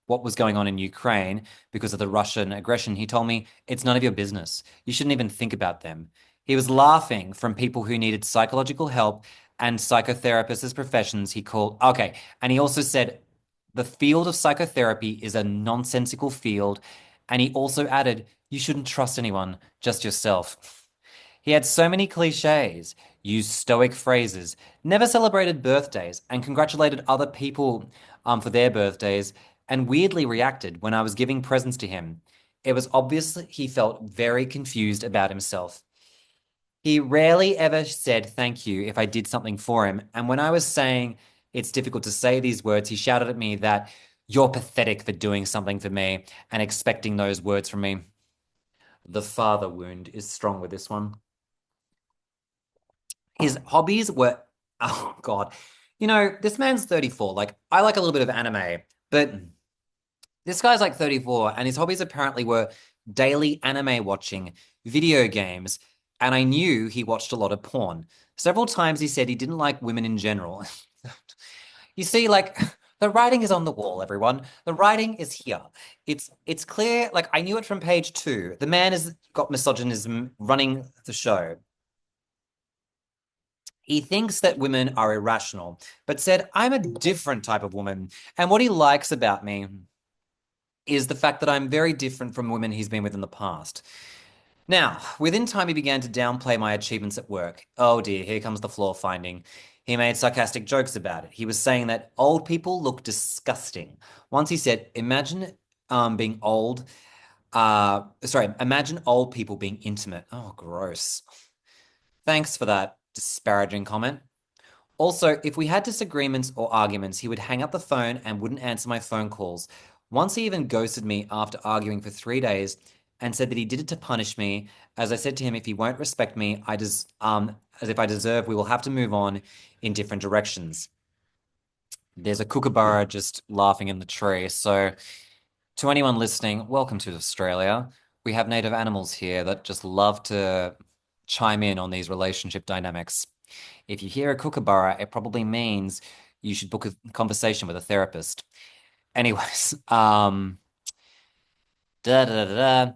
what was going on in Ukraine because of the Russian aggression, he told me, it's none of your business. You shouldn't even think about them. He was laughing from people who needed psychological help and psychotherapists as professions he called. Okay. And he also said, the field of psychotherapy is a nonsensical field. And he also added, you shouldn't trust anyone, just yourself. He had so many cliches, used stoic phrases, never celebrated birthdays, and congratulated other people for their birthdays, and weirdly reacted when I was giving presents to him. It was obvious he felt very confused about himself. He rarely ever said thank you if I did something for him, and when I was saying it's difficult to say these words, he shouted at me that you're pathetic for doing something for me and expecting those words from me. The father wound is strong with this one. His hobbies were, oh God, this man's 34. Like, I like a little bit of anime, but this guy's like 34, and his hobbies apparently were daily anime watching, video games, and I knew he watched a lot of porn. Several times he said he didn't like women in general. You see, like, the writing is on the wall, everyone. The writing is here. It's clear, like I knew it from page 2. The man has got misogynism running the show. He thinks that women are irrational, but said, I'm a different type of woman. And what he likes about me is the fact that I'm very different from women he's been with in the past. Now, within time, he began to downplay my achievements at work. Oh dear, here comes the flaw finding. He made sarcastic jokes about it. He was saying that old people look disgusting. Once he said, imagine being old. Sorry, imagine old people being intimate. Oh, gross. Thanks for that disparaging comment. Also, if we had disagreements or arguments, he would hang up the phone and wouldn't answer my phone calls. Once he even ghosted me after arguing for 3 days and said that he did it to punish me. As I said to him, if he won't respect me, as if I deserve, we will have to move on in different directions. There's a kookaburra just laughing in the tree. So, to anyone listening, welcome to Australia. We have native animals here that just love to chime in on these relationship dynamics. If you hear a kookaburra, it probably means you should book a conversation with a therapist. Anyways, da da da da.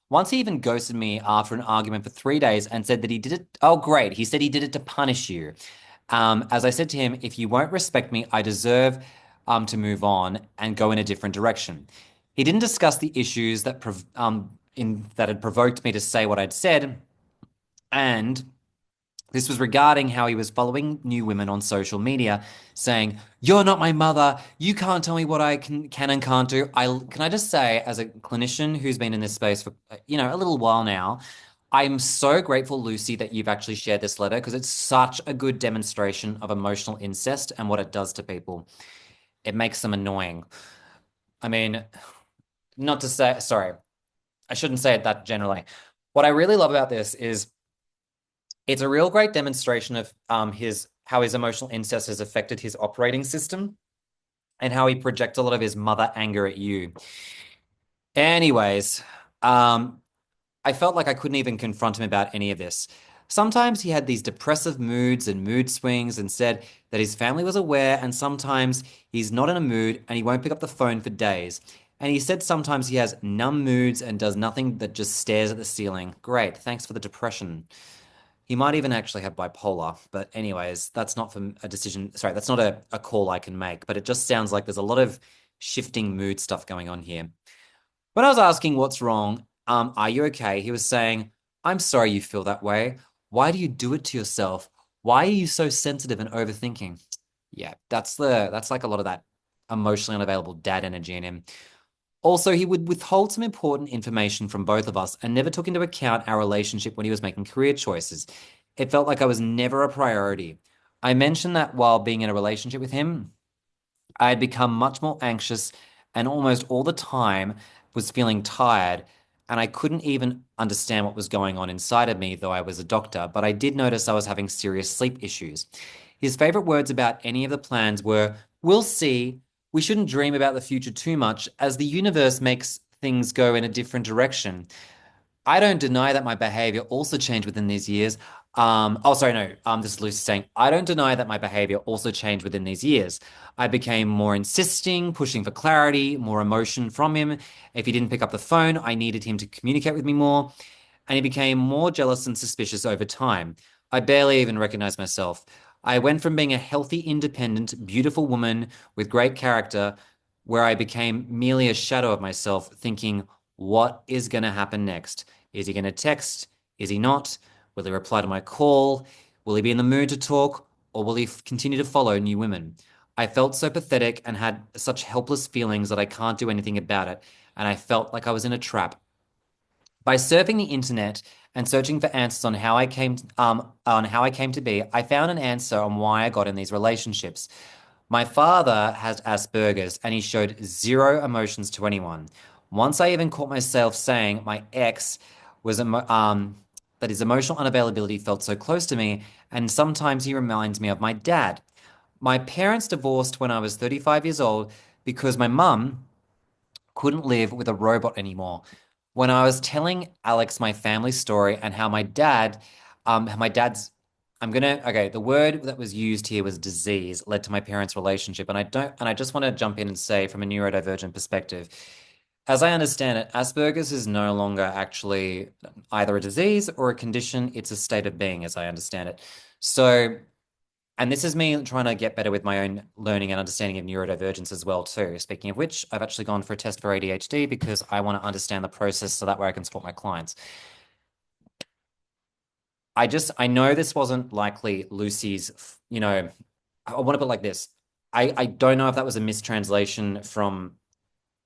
Once he even ghosted me after an argument for 3 days and said that he did it. Oh, great. He said he did it to punish you. As I said to him, if you won't respect me, I deserve to move on and go in a different direction. He didn't discuss the issues that had provoked me to say what I'd said, and this was regarding how he was following new women on social media, saying, "You're not my mother. You can't tell me what I can and can't do." Can I just say, as a clinician who's been in this space for a little while now, I'm so grateful, Lucy, that you've actually shared this letter because it's such a good demonstration of emotional incest and what it does to people. It makes them annoying. I mean, not to say, sorry, I shouldn't say it that generally. What I really love about this is it's a real great demonstration of his how his emotional incest has affected his operating system and how he projects a lot of his mother anger at you. Anyways, um, I felt like I couldn't even confront him about any of this. Sometimes he had these depressive moods and mood swings and said that his family was aware, and sometimes he's not in a mood and he won't pick up the phone for days. And he said sometimes he has numb moods and does nothing that just stares at the ceiling. Great, thanks for the depression. He might even actually have bipolar. But, anyways, that's not for a decision. Sorry, that's not a call I can make. But it just sounds like there's a lot of shifting mood stuff going on here. When I was asking what's wrong, are you okay? He was saying, I'm sorry you feel that way. Why do you do it to yourself? Why are you so sensitive and overthinking? Yeah, that's like a lot of that emotionally unavailable dad energy in him. Also, he would withhold some important information from both of us and never took into account our relationship when he was making career choices. It felt like I was never a priority. I mentioned that while being in a relationship with him, I had become much more anxious and almost all the time was feeling tired. And I couldn't even understand what was going on inside of me, though I was a doctor. But I did notice I was having serious sleep issues. His favorite words about any of the plans were, we'll see. We shouldn't dream about the future too much, as the universe makes things go in a different direction. I don't deny that my behavior also changed within these years. Oh, sorry, no. This is Lucy saying, I don't deny that my behavior also changed within these years. I became more insisting, pushing for clarity, more emotion from him. If he didn't pick up the phone, I needed him to communicate with me more, and he became more jealous and suspicious over time. I barely even recognized myself. I went from being a healthy, independent, beautiful woman with great character, where I became merely a shadow of myself, thinking, what is going to happen next? Is he going to text? Is he not? Will he reply to my call? Will he be in the mood to talk? Or will he continue to follow new women? I felt so pathetic and had such helpless feelings that I can't do anything about it, and I felt like I was in a trap. By surfing the internet and searching for answers on how I came to be, I found an answer on why I got in these relationships. My father has Asperger's and he showed zero emotions to anyone. Once I even caught myself saying my ex was that his emotional unavailability felt so close to me, and sometimes he reminds me of my dad. My parents divorced when I was 35 years old because my mum couldn't live with a robot anymore. When I was telling Alex my family story and how my dad's, okay, the word that was used here was disease, led to my parents' relationship. And I just want to jump in and say, from a neurodivergent perspective, as I understand it, Asperger's is no longer actually either a disease or a condition, it's a state of being, as I understand it. So, And this is me trying to get better with my own learning and understanding of neurodivergence as well, too. Speaking of which, I've actually gone for a test for ADHD because I want to understand the process so that way I can support my clients. I know this wasn't likely Lucy's, I want to put it like this. I don't know if that was a mistranslation from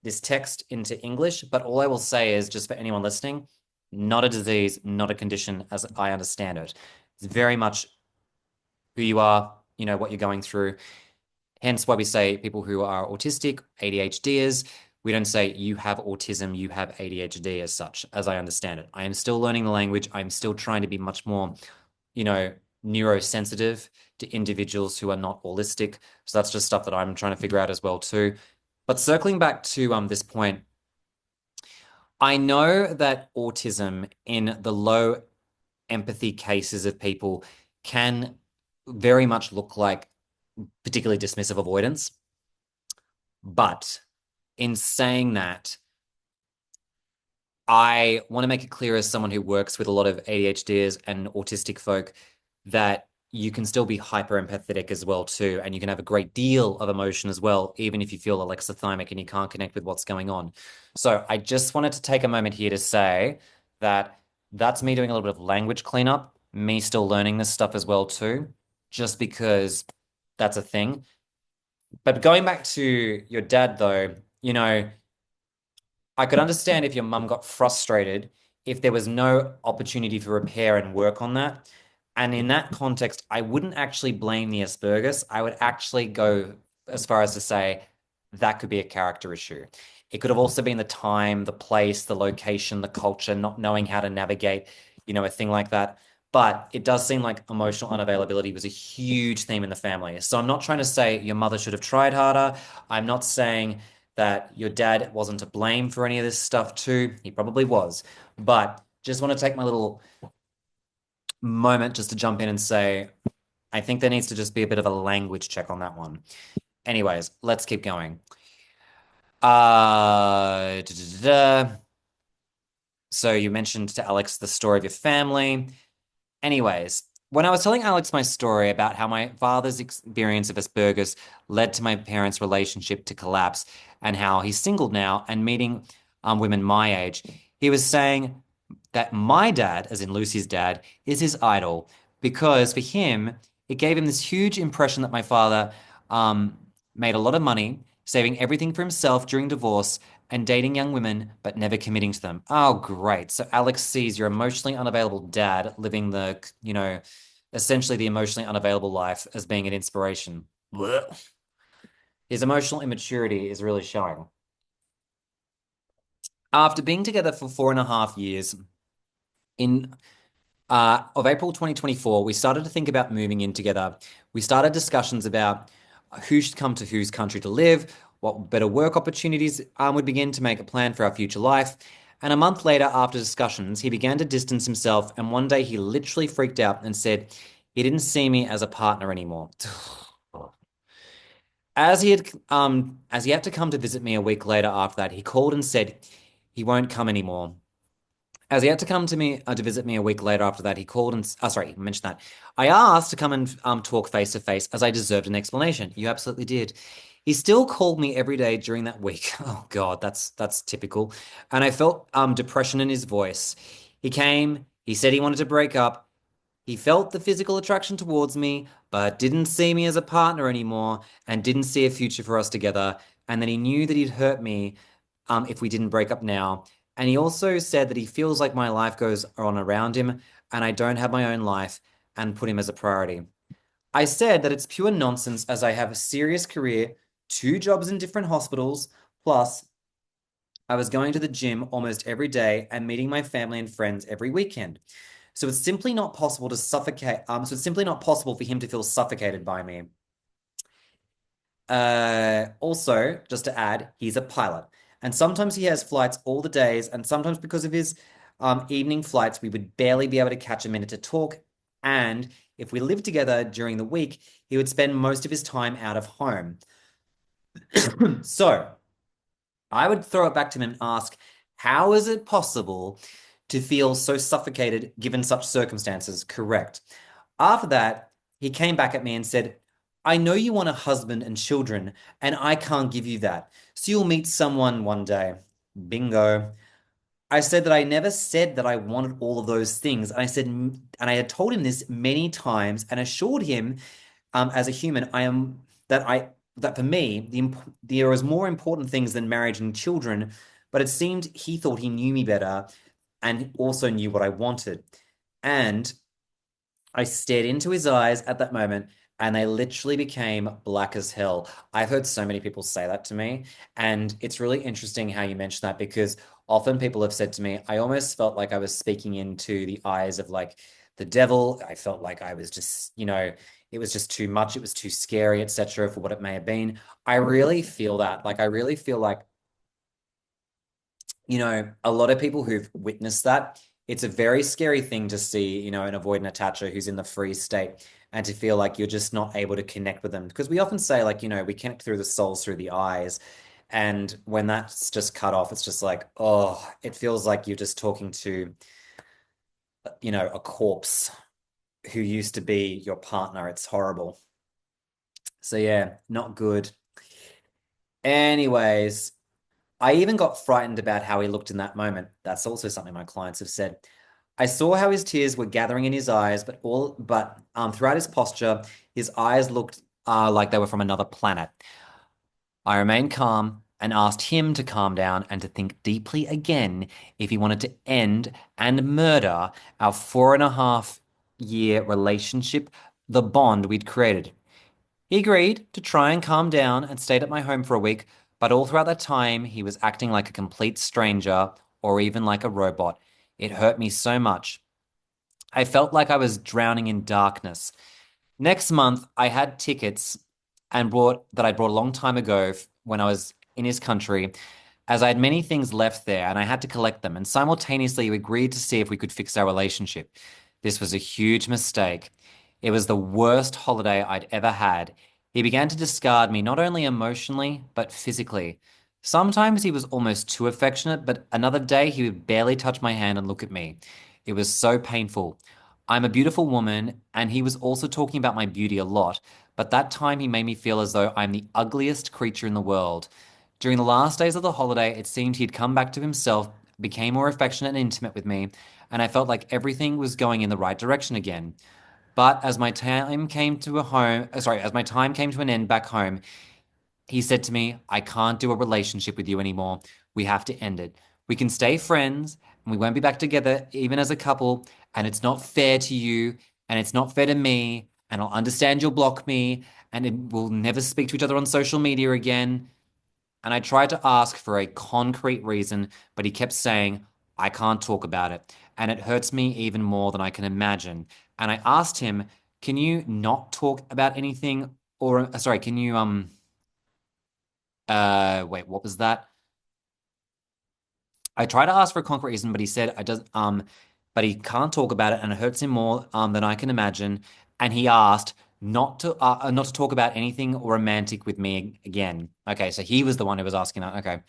this text into English, but all I will say is just for anyone listening, not a disease, not a condition as I understand it. It's very much who you are, what you're going through. Hence why we say people who are autistic, ADHDers, we don't say you have autism, you have ADHD as such, as I understand it. I am still learning the language. I'm still trying to be much more, you know, neurosensitive to individuals who are not holistic. So that's just stuff that I'm trying to figure out as well too. But circling back to this point, I know that autism in the low empathy cases of people can very much look like particularly dismissive avoidance. But in saying that, I want to make it clear as someone who works with a lot of ADHDers and autistic folk that you can still be hyper empathetic as well too, and you can have a great deal of emotion as well, even if you feel alexithymic and you can't connect with what's going on. So I just wanted to take a moment here to say that that's me doing a little bit of language cleanup, me still learning this stuff as well too, just because that's a thing. But going back to your dad though, I could understand if your mum got frustrated if there was no opportunity for repair and work on that. And in that context, I wouldn't actually blame the Asperger's. I would actually go as far as to say that could be a character issue. It could have also been the time, the place, the location, the culture, not knowing how to navigate, a thing like that. But it does seem like emotional unavailability was a huge theme in the family. So I'm not trying to say your mother should have tried harder. I'm not saying that your dad wasn't to blame for any of this stuff too. He probably was. But just want to take my little moment just to jump in and say, I think there needs to just be a bit of a language check on that one. Anyways, let's keep going. Da, da, da. So you mentioned to Alex the story of your family. Anyways, when I was telling Alex my story about how my father's experience of Asperger's led to my parents' relationship to collapse and how he's single now and meeting women my age, he was saying that my dad, as in Lucy's dad, is his idol because for him, it gave him this huge impression that my father um, made a lot of money, saving everything for himself during divorce and dating young women, but never committing to them. Oh, great. So Alex sees your emotionally unavailable dad living essentially the emotionally unavailable life as being an inspiration. Blech. His emotional immaturity is really showing. After being together for 4.5 years, in of April 2024, we started to think about moving in together. We started discussions about who should come to whose country to live, what better work opportunities would begin to make a plan for our future life. And a month later, after discussions, he began to distance himself. And one day he literally freaked out and said he didn't see me as a partner anymore. As he had to come to visit me a week later after that, he called and said he won't come anymore. As he had to come to me to visit me a week later after that, he called and sorry, I mentioned that. I asked to come and talk face to face as I deserved an explanation. You absolutely did. He still called me every day during that week. Oh God, that's typical. And I felt depression in his voice. He came. He said he wanted to break up. He felt the physical attraction towards me, but didn't see me as a partner anymore and didn't see a future for us together. And then he knew that he'd hurt me if we didn't break up now. And he also said that he feels like my life goes on around him and I don't have my own life and put him as a priority. I said that it's pure nonsense as I have a serious career, 2 jobs in different hospitals, plus I was going to the gym almost every day and meeting my family and friends every weekend. So it's simply not possible to suffocate. So it's simply not possible for him to feel suffocated by me. Also, just to add, he's a pilot. And sometimes he has flights all the days, and sometimes because of his evening flights, we would barely be able to catch a minute to talk. And if we lived together during the week, he would spend most of his time out of home. So I would throw it back to him and ask, how is it possible to feel so suffocated given such circumstances? Correct. After that, he came back at me and said, I know you want a husband and children, and I can't give you that. So you'll meet someone one day. Bingo. I said that I never said that I wanted all of those things. And I said, and I had told him this many times and assured him, as a human, that for me, there was more important things than marriage and children. But it seemed he thought he knew me better and also knew what I wanted. And I stared into his eyes at that moment and they literally became black as hell. I've heard so many people say that to me. And it's really interesting how you mention that because often people have said to me, I almost felt like I was speaking into the eyes of like the devil. I felt like I was just, it was just too much. It was too scary, etc., for what it may have been. I really feel that. Like, I really feel like a lot of people who've witnessed that, it's a very scary thing to see, an avoidant attacher who's in the freeze state and to feel like you're just not able to connect with them. Because we often say, like, we connect through the souls, through the eyes. And when that's just cut off, it's just like, oh, it feels like you're just talking to, a corpse who used to be your partner. It's horrible. So, yeah, not good. Anyways, I even got frightened about how he looked in that moment. That's also something my clients have said. I saw how his tears were gathering in his eyes, but throughout his posture, his eyes looked like they were from another planet. I remained calm and asked him to calm down and to think deeply again if he wanted to end and murder our 4.5 year relationship, the bond we'd created. He agreed to try and calm down and stayed at my home for a week, but all throughout that time, he was acting like a complete stranger or even like a robot. It hurt me so much. I felt like I was drowning in darkness. Next month, I had tickets I brought a long time ago when I was in his country, as I had many things left there and I had to collect them. And simultaneously, we agreed to see if we could fix our relationship. This was a huge mistake. It was the worst holiday I'd ever had. He began to discard me not only emotionally, but physically. Sometimes he was almost too affectionate, but another day he would barely touch my hand and look at me. It was so painful. I'm a beautiful woman, and he was also talking about my beauty a lot, but that time he made me feel as though I'm the ugliest creature in the world. During the last days of the holiday, it seemed he'd come back to himself, became more affectionate and intimate with me, and I felt like everything was going in the right direction again. But as my time came to an end back home, he said to me, I can't do a relationship with you anymore. We have to end it. We can stay friends and we won't be back together even as a couple. And it's not fair to you and it's not fair to me. And I'll understand you'll block me and we'll never speak to each other on social media again. And I tried to ask for a concrete reason, but he kept saying, I can't talk about it. And it hurts me even more than I can imagine. And I asked him, can you not talk about anything? Or, sorry, can you, wait, what was that? I tried to ask for a concrete reason, but he said but he can't talk about it, and it hurts him more than I can imagine. And he asked not to talk about anything romantic with me again. Okay, so he was the one who was asking that. Okay,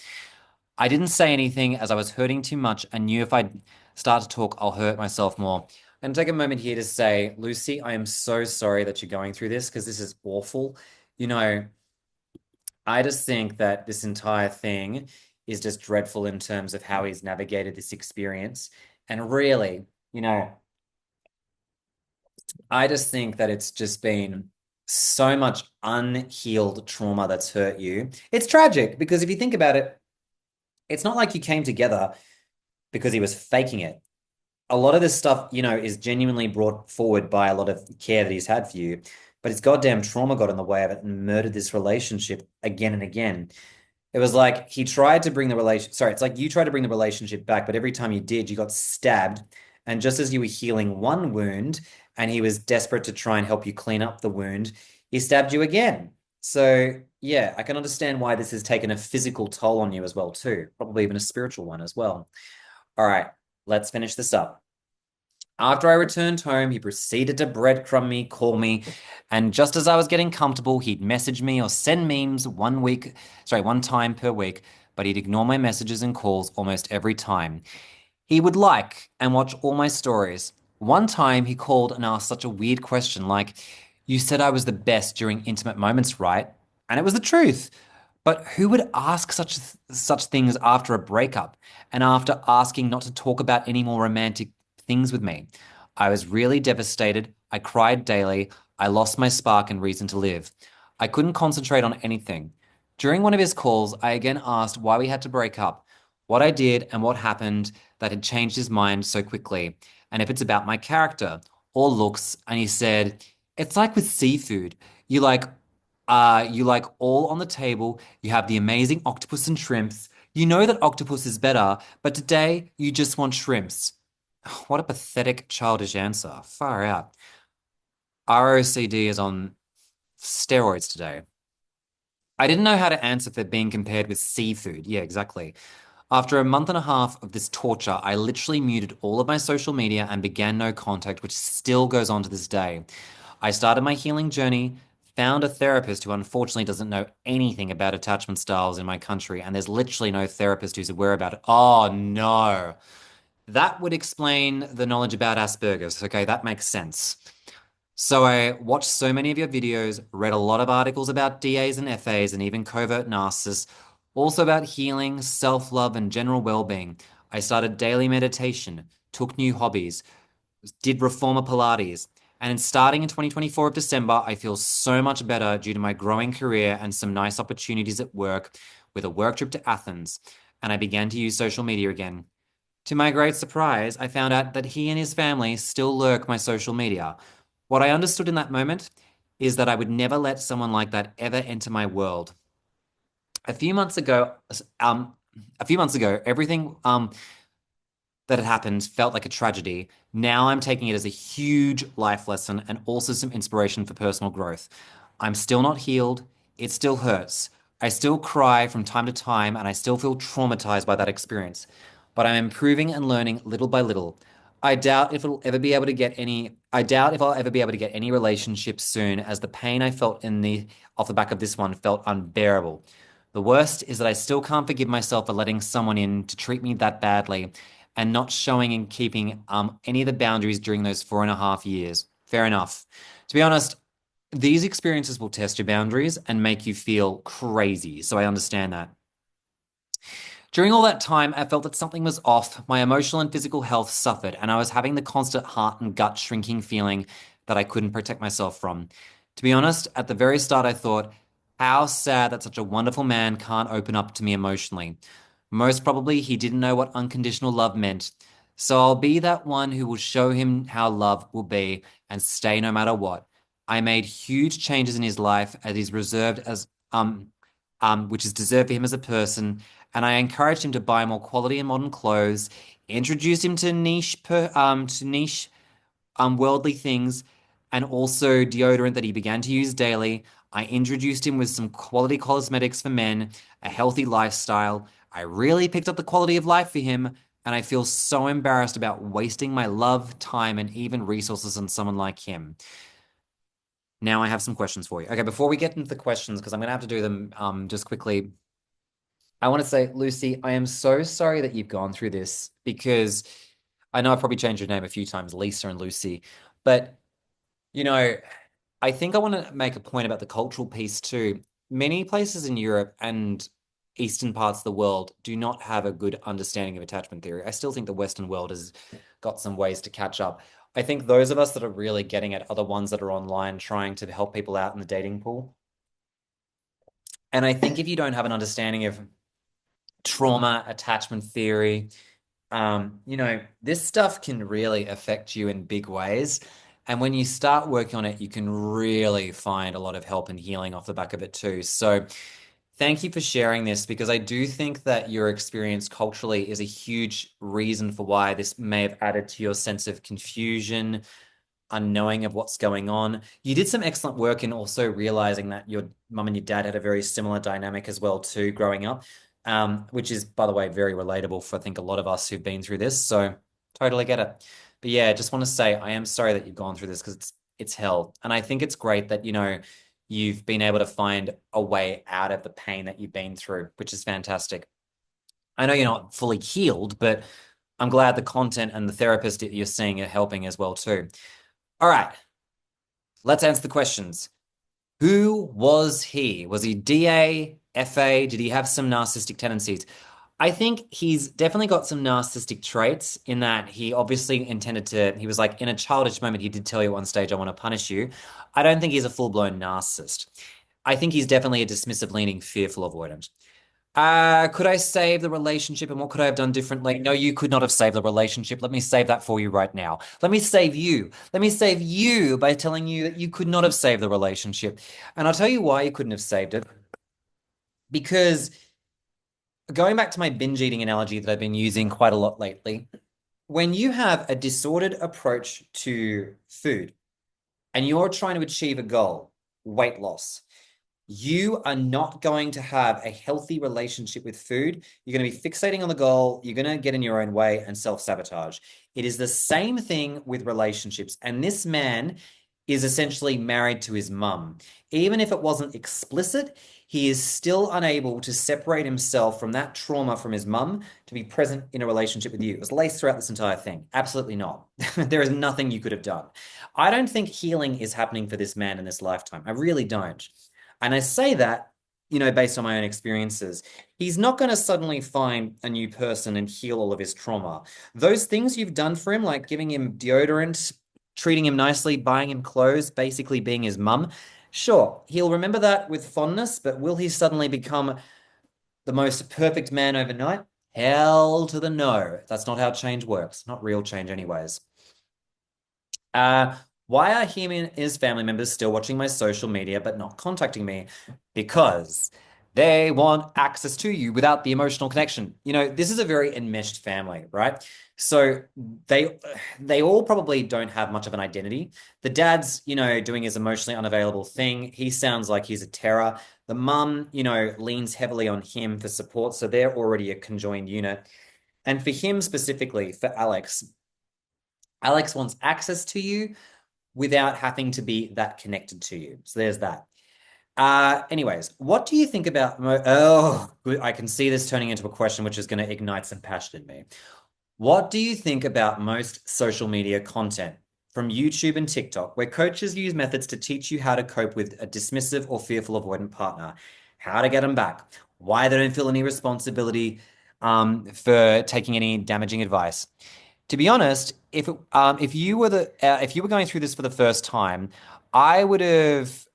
I didn't say anything as I was hurting too much, and knew if I start to talk, I'll hurt myself more. And take a moment here to say, Lucy, I am so sorry that you're going through this because this is awful. You know, I just think that this entire thing is just dreadful in terms of how he's navigated this experience. And really, I just think that it's just been so much unhealed trauma that's hurt you. It's tragic because if you think about it, it's not like you came together because he was faking it. A lot of this stuff, is genuinely brought forward by a lot of care that he's had for you, but his goddamn trauma got in the way of it and murdered this relationship again and again. It was like he tried to bring the relation. Sorry, it's like you tried to bring the relationship back, but every time you did, you got stabbed. And just as you were healing one wound and he was desperate to try and help you clean up the wound, he stabbed you again. So, yeah, I can understand why this has taken a physical toll on you as well, too. Probably even a spiritual one as well. All right, let's finish this up. After I returned home, he proceeded to breadcrumb me, call me, and just as I was getting comfortable, he'd message me or send memes one time per week, but he'd ignore my messages and calls almost every time. He would like and watch all my stories. One time he called and asked such a weird question like, You said I was the best during intimate moments, right? And it was the truth. But who would ask such things after a breakup and after asking not to talk about any more romantic things with me? I was really devastated. I cried daily. I lost my spark and reason to live. I couldn't concentrate on anything. During one of his calls, I again asked why we had to break up, what I did and what happened that had changed his mind so quickly, and if it's about my character or looks. And he said, it's like with seafood. You like all on the table. You have the amazing octopus and shrimps. You know that octopus is better, but today you just want shrimps. What a pathetic childish answer. Far out. ROCD is on steroids today. I didn't know how to answer for being compared with seafood. Yeah, exactly. After a month and a half of this torture, I literally muted all of my social media and began no contact, which still goes on to this day. I started my healing journey, found a therapist who unfortunately doesn't know anything about attachment styles in my country, and there's literally no therapist who's aware about it. Oh no. That would explain the knowledge about Asperger's. Okay, that makes sense. So I watched so many of your videos, read a lot of articles about DAs and FAs and even covert narcissists, also about healing, self-love, and general well-being. I started daily meditation, took new hobbies, did reformer Pilates, and in starting in 2024 of December, I feel so much better due to my growing career and some nice opportunities at work with a work trip to Athens, and I began to use social media again. To my great surprise, I found out that he and his family still lurk my social media. What I understood in that moment is that I would never let someone like that ever enter my world. A few months ago, um, everything that had happened felt like a tragedy. Now I'm taking it as a huge life lesson and also some inspiration for personal growth. I'm still not healed. It still hurts. I still cry from time to time and I still feel traumatized by that experience. But I'm improving and learning little by little. I doubt if I'll ever be able to get any relationships soon, as the pain I felt in the off the back of this one felt unbearable. The worst is that I still can't forgive myself for letting someone in to treat me that badly and not showing and keeping any of the boundaries during those 4.5 years. Fair enough. To be honest, these experiences will test your boundaries and make you feel crazy. So I understand that. During all that time, I felt that something was off. My emotional and physical health suffered, and I was having the constant heart and gut shrinking feeling that I couldn't protect myself from. To be honest, at the very start, I thought, how sad that such a wonderful man can't open up to me emotionally. Most probably, he didn't know what unconditional love meant. So I'll be that one who will show him how love will be and stay no matter what. I made huge changes in his life as he's reserved as which is deserved for him as a person, and I encouraged him to buy more quality and modern clothes, introduced him to niche worldly things, and also deodorant that he began to use daily. I introduced him with some quality cosmetics for men, a healthy lifestyle. I really picked up the quality of life for him, and I feel so embarrassed about wasting my love, time, and even resources on someone like him. Now I have some questions for you. Okay, before we get into the questions, because I'm gonna have to do them just quickly, I want to say, Lucy, I am so sorry that you've gone through this because I know I've probably changed your name a few times, Lisa and Lucy, but you know, I think I want to make a point about the cultural piece too. Many places in Europe and eastern parts of the world do not have a good understanding of attachment theory. I still think the Western world has got some ways to catch up. I think those of us that are really getting it are the ones that are online trying to help people out in the dating pool. And I think if you don't have an understanding of trauma, attachment theory, this stuff can really affect you in big ways. And when you start working on it, you can really find a lot of help and healing off the back of it too. So thank you for sharing this because I do think that your experience culturally is a huge reason for why this may have added to your sense of confusion, unknowing of what's going on. You did some excellent work in also realizing that your mum and your dad had a very similar dynamic as well too growing up, which is, by the way, very relatable for I think a lot of us who've been through this. So totally get it. But yeah, just want to say I am sorry that you've gone through this because it's hell. And I think it's great that, you've been able to find a way out of the pain that you've been through, which is fantastic. I know you're not fully healed, but I'm glad the content and the therapist that you're seeing are helping as well too. All right. Let's answer the questions. Who was he? Was he DA, FA? Did he have some narcissistic tendencies? I think he's definitely got some narcissistic traits in that he obviously intended to, he was like in a childish moment, he did tell you on stage, I want to punish you. I don't think he's a full-blown narcissist. I think he's definitely a dismissive leaning, fearful avoidant. Could I save the relationship and what could I have done differently? No, you could not have saved the relationship. Let me save that for you right now. Let me save you. Let me save you by telling you that you could not have saved the relationship. And I'll tell you why you couldn't have saved it. Because going back to my binge eating analogy that I've been using quite a lot lately, when you have a disordered approach to food and you're trying to achieve a goal, weight loss, you are not going to have a healthy relationship with food. You're going to be fixating on the goal. You're going to get in your own way and self-sabotage. It is the same thing with relationships. And this man is essentially married to his mum. Even if it wasn't explicit, he is still unable to separate himself from that trauma from his mum to be present in a relationship with you. It was laced throughout this entire thing. Absolutely not. There is nothing you could have done. I don't think healing is happening for this man in this lifetime. I really don't. And I say that, based on my own experiences. He's not going to suddenly find a new person and heal all of his trauma. Those things you've done for him, like giving him deodorant, treating him nicely, buying him clothes, basically being his mum, sure, he'll remember that with fondness, but will he suddenly become the most perfect man overnight? Hell to the no. That's not how change works. Not real change, anyways. Uh, why are him and his family members still watching my social media but not contacting me? Because they want access to you without the emotional connection. This is a very enmeshed family, right? So they they all probably don't have much of an identity. The dad's, doing his emotionally unavailable thing. He sounds like he's a terror. The mum, leans heavily on him for support, so they're already a conjoined unit. And for him specifically, for Alex, Alex wants access to you without having to be that connected to you. So there's that. Anyways, what do you think about oh, I can see this turning into a question which is going to ignite some passion in me. What do you think about most social media content from YouTube and TikTok where coaches use methods to teach you how to cope with a dismissive or fearful avoidant partner, how to get them back, why they don't feel any responsibility for taking any damaging advice? To be honest, if you were going through this for the first time, I would have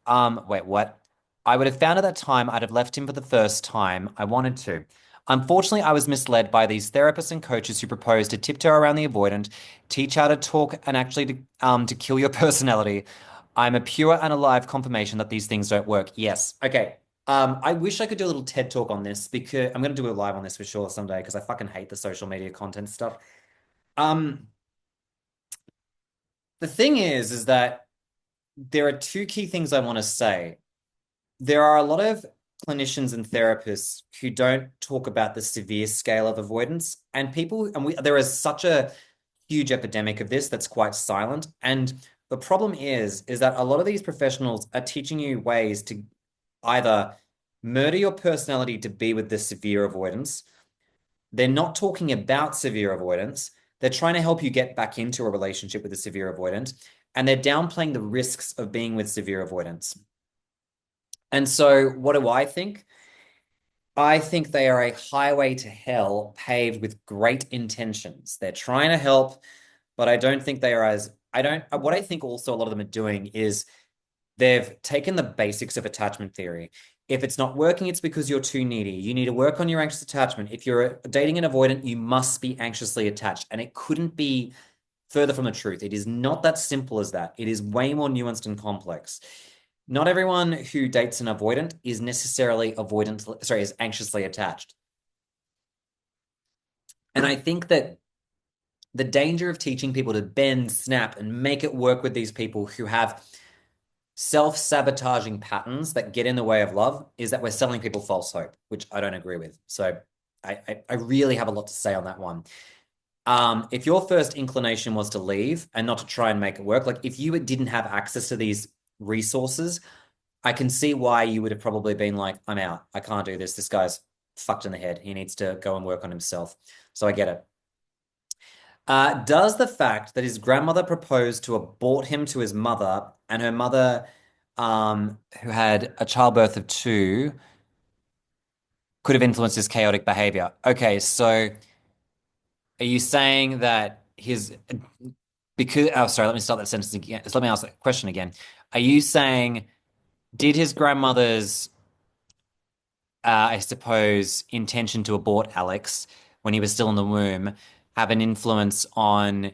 wait, what? I would have found at that time I'd have left him for the first time. I wanted to. Unfortunately, I was misled by these therapists and coaches who proposed to tiptoe around the avoidant, teach how to talk, and actually to kill your personality. I'm a pure and alive confirmation that these things don't work. Yes. Okay. I wish I could do a little TED talk on this because I'm going to do a live on this for sure someday because I fucking hate the social media content stuff. Um, the thing is that there are two key things I want to say. There are a lot of clinicians and therapists who don't talk about the severe scale of avoidance, and there is such a huge epidemic of this that's quite silent. And the problem is that a lot of these professionals are teaching you ways to either murder your personality to be with the severe avoidance. They're not talking about severe avoidance. They're trying to help you get back into a relationship with a severe avoidant, and they're downplaying the risks of being with severe avoidance. And so, what do I think? I think they are a highway to hell paved with great intentions. They're trying to help, but I don't think they are as, I don't, what I think also a lot of them are doing is they've taken the basics of attachment theory. If it's not working, it's because you're too needy. You need to work on your anxious attachment. If you're dating an avoidant, you must be anxiously attached. And it couldn't be further from the truth. It is not that simple as that. It is way more nuanced and complex. Not everyone who dates an avoidant is necessarily is anxiously attached. And I think that the danger of teaching people to bend, snap, and make it work with these people who have self-sabotaging patterns that get in the way of love is that we're selling people false hope, which I don't agree with. So I really have a lot to say on that one. If your first inclination was to leave and not to try and make it work, like if you didn't have access to these resources, I can see why you would have probably been like, I'm out. I can't do this. This guy's fucked in the head. He needs to go and work on himself. So I get it. Does the fact that his grandmother proposed to abort him to his mother and her mother, who had a childbirth of two, could have influenced his chaotic behavior? Okay, so are you saying that his because oh sorry, let me start that sentence again. Let me ask that question again. Are you saying did his grandmother's I suppose intention to abort Alex when he was still in the womb have an influence on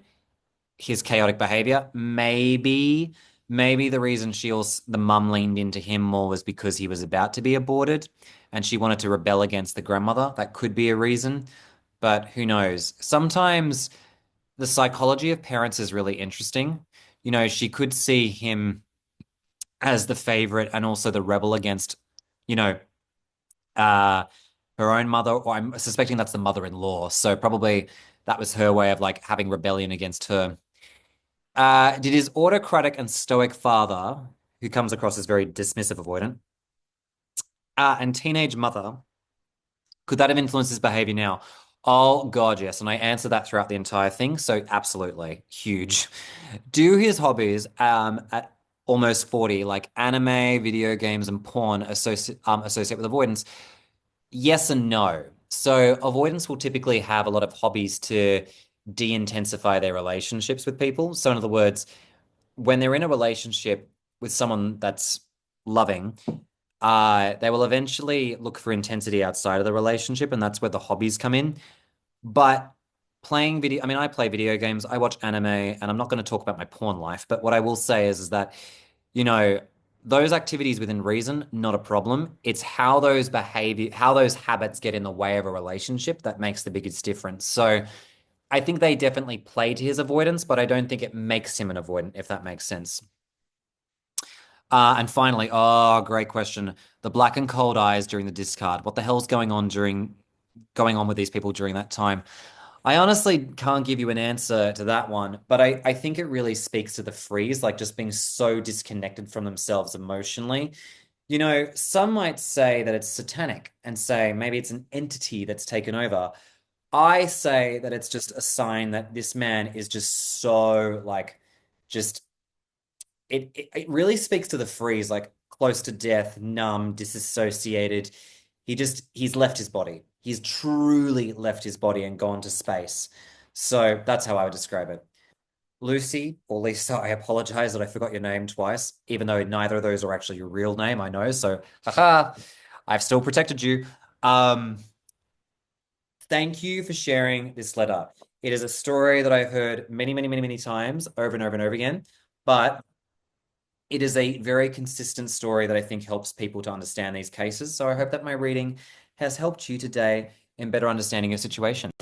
his chaotic behavior? Maybe the reason the mum leaned into him more was because he was about to be aborted and she wanted to rebel against the grandmother. That could be a reason, but who knows? Sometimes the psychology of parents is really interesting. She could see him as the favorite and also the rebel against, you know, uh, her own mother, or I'm suspecting that's the mother-in-law. So probably that was her way of like having rebellion against her. Did his autocratic and stoic father, who comes across as very dismissive, avoidant, and teenage mother, could that have influenced his behavior now? Oh God, yes. And I answered that throughout the entire thing. So absolutely huge. Do his hobbies at almost 40, like anime, video games, and porn associate with avoidance? Yes and no. So avoidance will typically have a lot of hobbies to de-intensify their relationships with people. So in other words, when they're in a relationship with someone that's loving, they will eventually look for intensity outside of the relationship, and that's where the hobbies come in. But I mean, I play video games, I watch anime, and I'm not going to talk about my porn life, but what I will say is that, you know, those activities within reason, not a problem. It's how those habits get in the way of a relationship that makes the biggest difference. So I think they definitely play to his avoidance, but I don't think it makes him an avoidant, if that makes sense. And finally, oh, great question. The black and cold eyes during the discard. What the hell's going on with these people during that time? I honestly can't give you an answer to that one, but I think it really speaks to the freeze, like just being so disconnected from themselves emotionally. Some might say that it's satanic and say maybe it's an entity that's taken over. I say that it's just a sign that this man is just so like, just it really speaks to the freeze, like close to death, numb, disassociated. He's left his body. He's truly left his body and gone to space. So that's how I would describe it. Lucy or Lisa, I apologize that I forgot your name twice, even though neither of those are actually your real name, I know. So, haha, I've still protected you. Um, Thank you for sharing this letter. It is a story that I've heard many, many, many, many times over and over and over again, but it is a very consistent story that I think helps people to understand these cases. So I hope that my reading has helped you today in better understanding your situation.